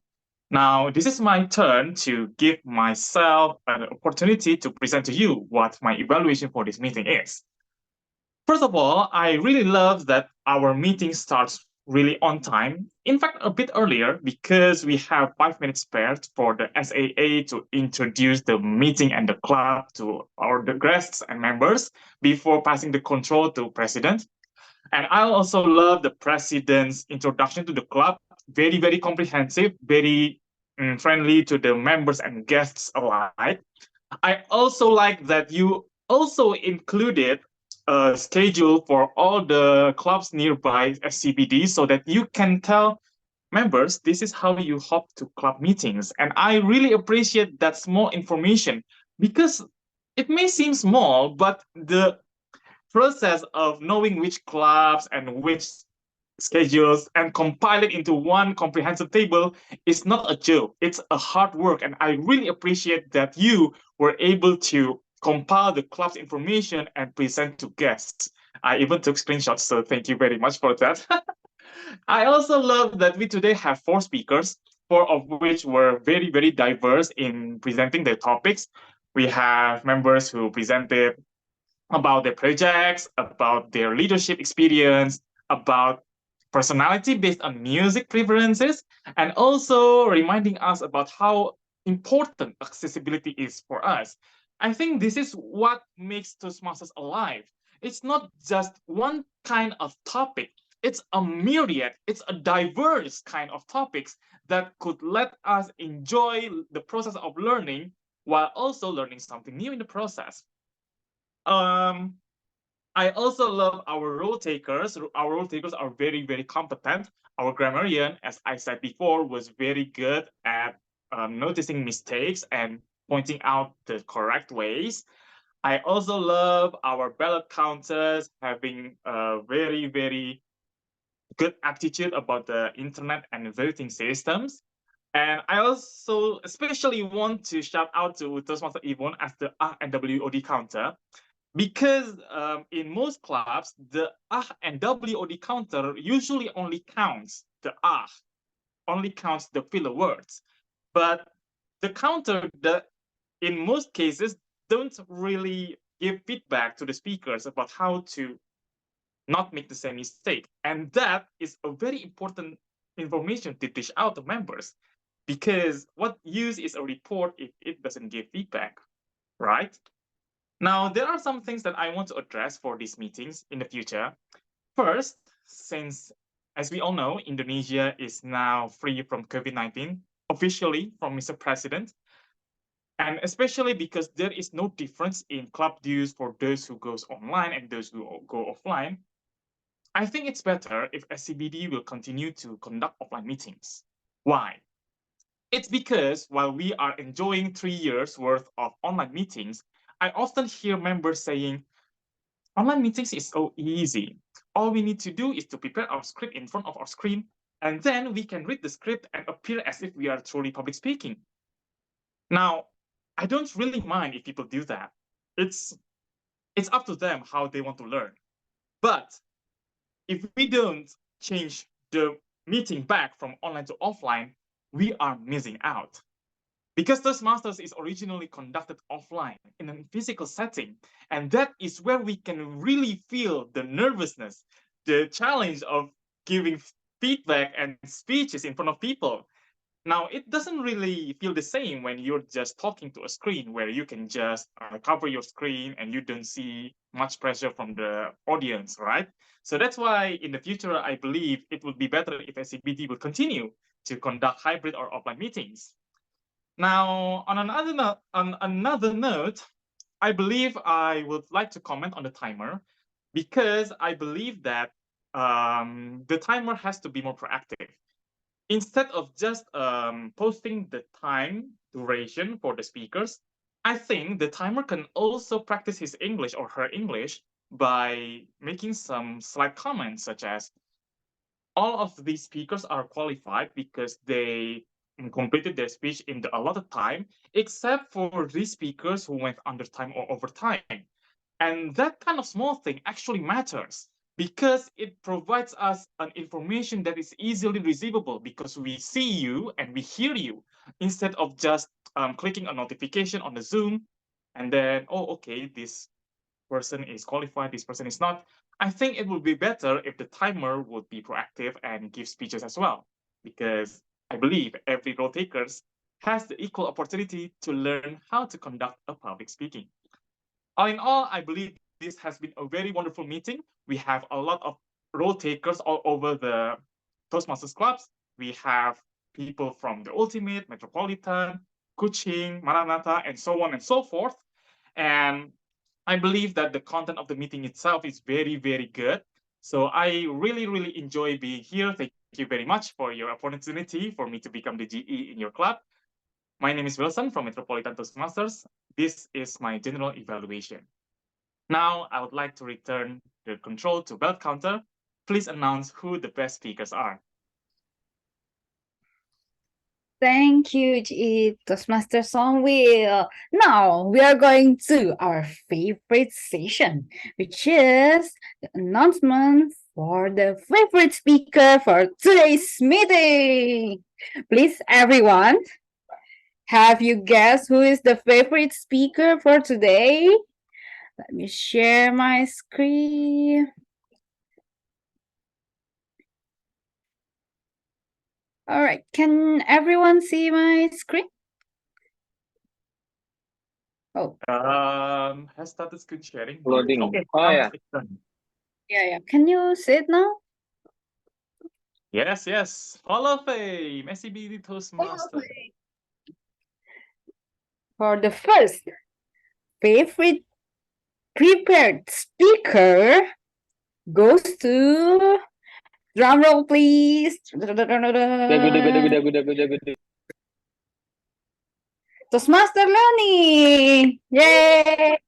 Now, this is my turn to give myself an opportunity to present to you what my evaluation for this meeting is. First of all, I really love that our meeting starts really on time. In fact, a bit earlier because we have 5 minutes spared for the SAA to introduce the meeting and the club to the guests and members before passing the control to president. And I also love the president's introduction to the club. Very, very comprehensive, very friendly to the members and guests alike. I also like that you also included a schedule for all the clubs nearby SCBD so that you can tell members this is how you hop to club meetings. And I really appreciate that small information because it may seem small, but the process of knowing which clubs and which schedules and compile it into one comprehensive table is not a joke. It's a hard work. And I really appreciate that you were able to compile the club's information and present to guests. I even took screenshots, so thank you very much for that. I also love that we today have 4 speakers, 4 of which were very, very diverse in presenting their topics. We have members who presented about their projects, about their leadership experience, about personality based on music preferences, and also reminding us about how important accessibility is for us. I think this is what makes Toastmasters alive. It's not just one kind of topic. It's a myriad, it's a diverse kind of topics that could let us enjoy the process of learning while also learning something new in the process. I also love our role takers. Our role takers are very, very competent. Our grammarian, as I said before, was very good at noticing mistakes and pointing out the correct ways. I also love our ballot counters having a very, very good attitude about the internet and voting systems. And I also especially want to shout out to Toastmaster Yvonne as the and WOD counter, because in most clubs, the and WOD counter usually only counts the only counts the filler words. But the counter that in most cases don't really give feedback to the speakers about how to not make the same mistake. And that is a very important information to dish out to members, because what use is a report if it doesn't give feedback, right? Now, there are some things that I want to address for these meetings in the future. First, since, as we all know, Indonesia is now free from COVID-19, officially from Mr. President, and especially because there is no difference in club dues for those who goes online and those who go offline, I think it's better if SCBD will continue to conduct offline meetings. Why? It's because while we are enjoying 3 years worth of online meetings, I often hear members saying, online meetings is so easy. All we need to do is to prepare our script in front of our screen, and then we can read the script and appear as if we are truly public speaking. Now, I don't really mind if people do that. It's up to them how they want to learn. But if we don't change the meeting back from online to offline, we are missing out. Because Toastmasters is originally conducted offline in a physical setting, and that is where we can really feel the nervousness, the challenge of giving feedback and speeches in front of people. Now, it doesn't really feel the same when you're just talking to a screen where you can just cover your screen and you don't see much pressure from the audience, right? So that's why in the future, I believe it would be better if SCBD will continue to conduct hybrid or offline meetings. Now, on another note, I believe I would like to comment on the timer because I believe that the timer has to be more proactive. Instead of just posting the time duration for the speakers, I think the timer can also practice his English or her English by making some slight comments such as, all of these speakers are qualified because they completed their speech in the allotted time, except for these speakers who went under time or over time. And that kind of small thing actually matters because it provides us an information that is easily receivable because we see you and we hear you instead of just clicking a notification on the Zoom and then, oh, okay, this person is qualified, this person is not. I think it would be better if the timer would be proactive and give speeches as well, because I believe every role takers has the equal opportunity to learn how to conduct a public speaking. All in all, I believe this has been a very wonderful meeting. We have a lot of role takers all over the Toastmasters clubs. We have people from the Ultimate, Metropolitan, Kuching, Maranatha, and so on and so forth. And I believe that the content of the meeting itself is very, very good. So I really, really enjoy being here. Thank you very much for your opportunity for me to become the GE in your club. My name is Wilson from Metropolitan Toastmasters. This is my general evaluation. Now I would like to return the control to belt counter. Please announce who the best speakers are. Thank you, GE Toastmaster Songwheel. Now we are going to our favorite session, which is the announcement for the favorite speaker for today's meeting. Please, everyone, have you guessed who is the favorite speaker for today? Let me share my screen. All right, can everyone see my screen? Oh. Has started screen sharing. Loading. Okay. Oh, yeah. Yeah. Can you see it now? Yes. Hall of Fame, SCBD Toastmaster. For the first favorite prepared speaker goes to, drum roll please. Toastmaster Leony. Yay!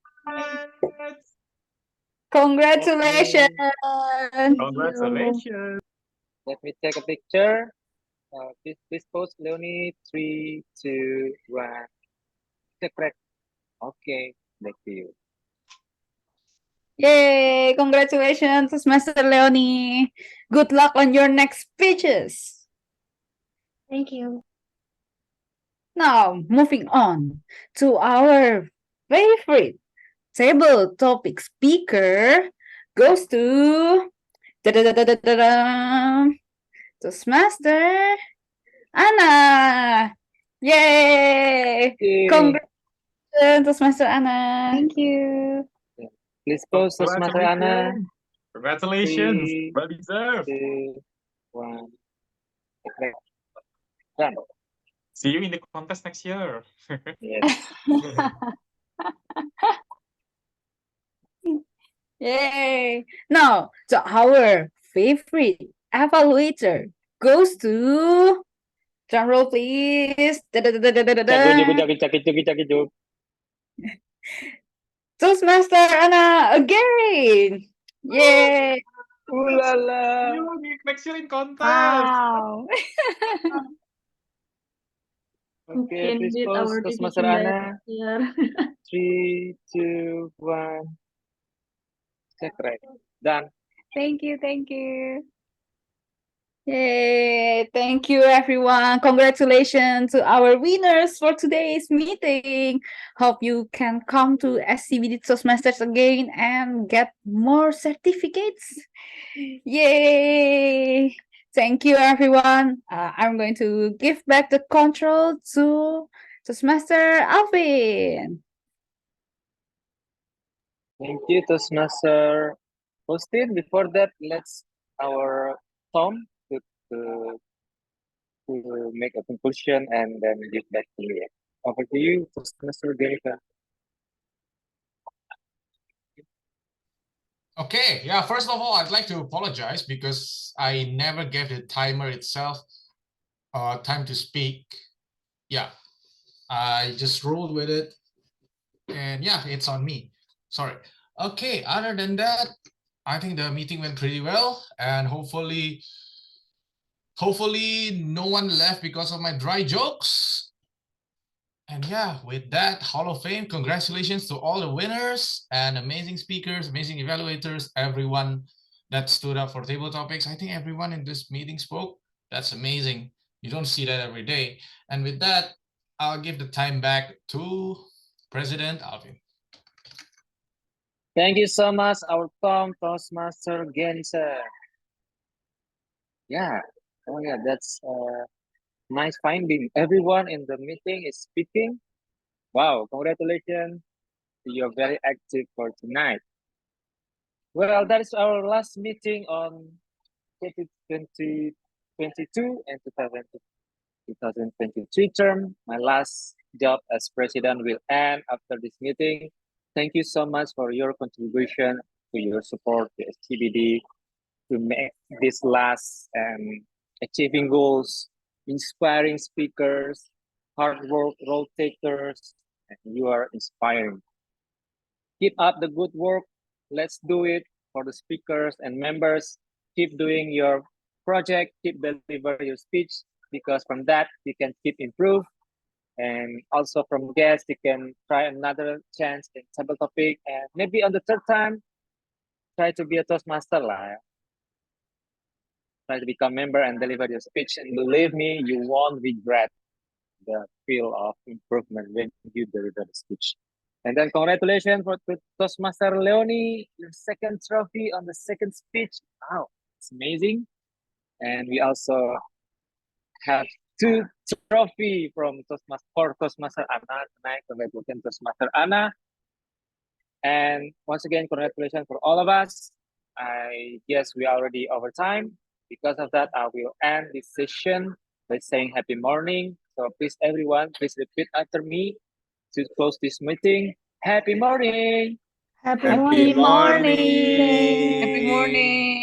Congratulations. Congratulations. Let me take a picture. Please post Leony. 3, 2, 1. Correct. Okay, back to you. Yay! Congratulations, Toastmaster Leony. Good luck on your next speeches. Thank you. Now, moving on to our favorite table topic speaker goes to Toastmaster Anna. Yay! Congratulations, Toastmaster Anna. Thank you. Please post Toastmaster Anna. Congratulations. 3, Well deserved. 2, 1. Done. See you in the contest next year. Yes. Yay! Now, so our favorite evaluator goes to, drum roll please. Toastmaster Anna again. Yay. Ooh la la. Next year in contest. Wow. Who Okay, can please beat pose our Toastmaster decision Anna. director? 3, 2, 1. Check right. Done. Thank you, thank you. Yay, thank you everyone. Congratulations to our winners for today's meeting. Hope you can come to SCBD Toastmasters again and get more certificates. Yay! Thank you everyone. I'm going to give back the control to Toastmaster Alvin. Thank you, Toastmaster Austin. Before that, let's our Tom to make a conclusion and then give back to me. Over to you, Toastmaster Danica. Okay, yeah, first of all, I'd like to apologize because I never gave the timer itself time to speak. Yeah, I just rolled with it. And yeah, it's on me. Sorry. Okay, other than that, I think the meeting went pretty well. And hopefully no one left because of my dry jokes. And yeah, with that, Hall of Fame, congratulations to all the winners and amazing speakers, amazing evaluators, everyone that stood up for table topics. I think everyone in this meeting spoke. That's amazing. You don't see that every day. And with that, I'll give the time back to President Alvin. Thank you so much, our Tom Toastmaster Genser. Yeah. Oh yeah, that's nice finding. Everyone in the meeting is speaking. Wow, congratulations. You're very active for tonight. Well, that is our last meeting on 2022 and 2023 term. My last job as president will end after this meeting. Thank you so much for your contribution, to your support to SCBD, to make this last achieving goals, inspiring speakers, hard work, role takers, and you are inspiring. Keep up the good work. Let's do it for the speakers and members. Keep doing your project, keep deliver your speech, because from that you can keep improve. And also from guests, you can try another chance in table topic, and maybe on the third time, try to be a Toastmaster lah. Try to become member and deliver your speech, and believe me, you won't regret the feel of improvement when you deliver the speech. And then congratulations for Toastmaster Leony, your second trophy on the second speech. Wow, it's amazing. And we also have 2 trophy from Toastmaster Anna tonight. Congratulations, Toastmaster Anna. And once again, congratulations for all of us. I guess we are already over time. Because of that, I will end this session by saying happy morning. So please, everyone, please repeat after me to close this meeting. Happy morning. Happy Happy morning. morning. Happy morning.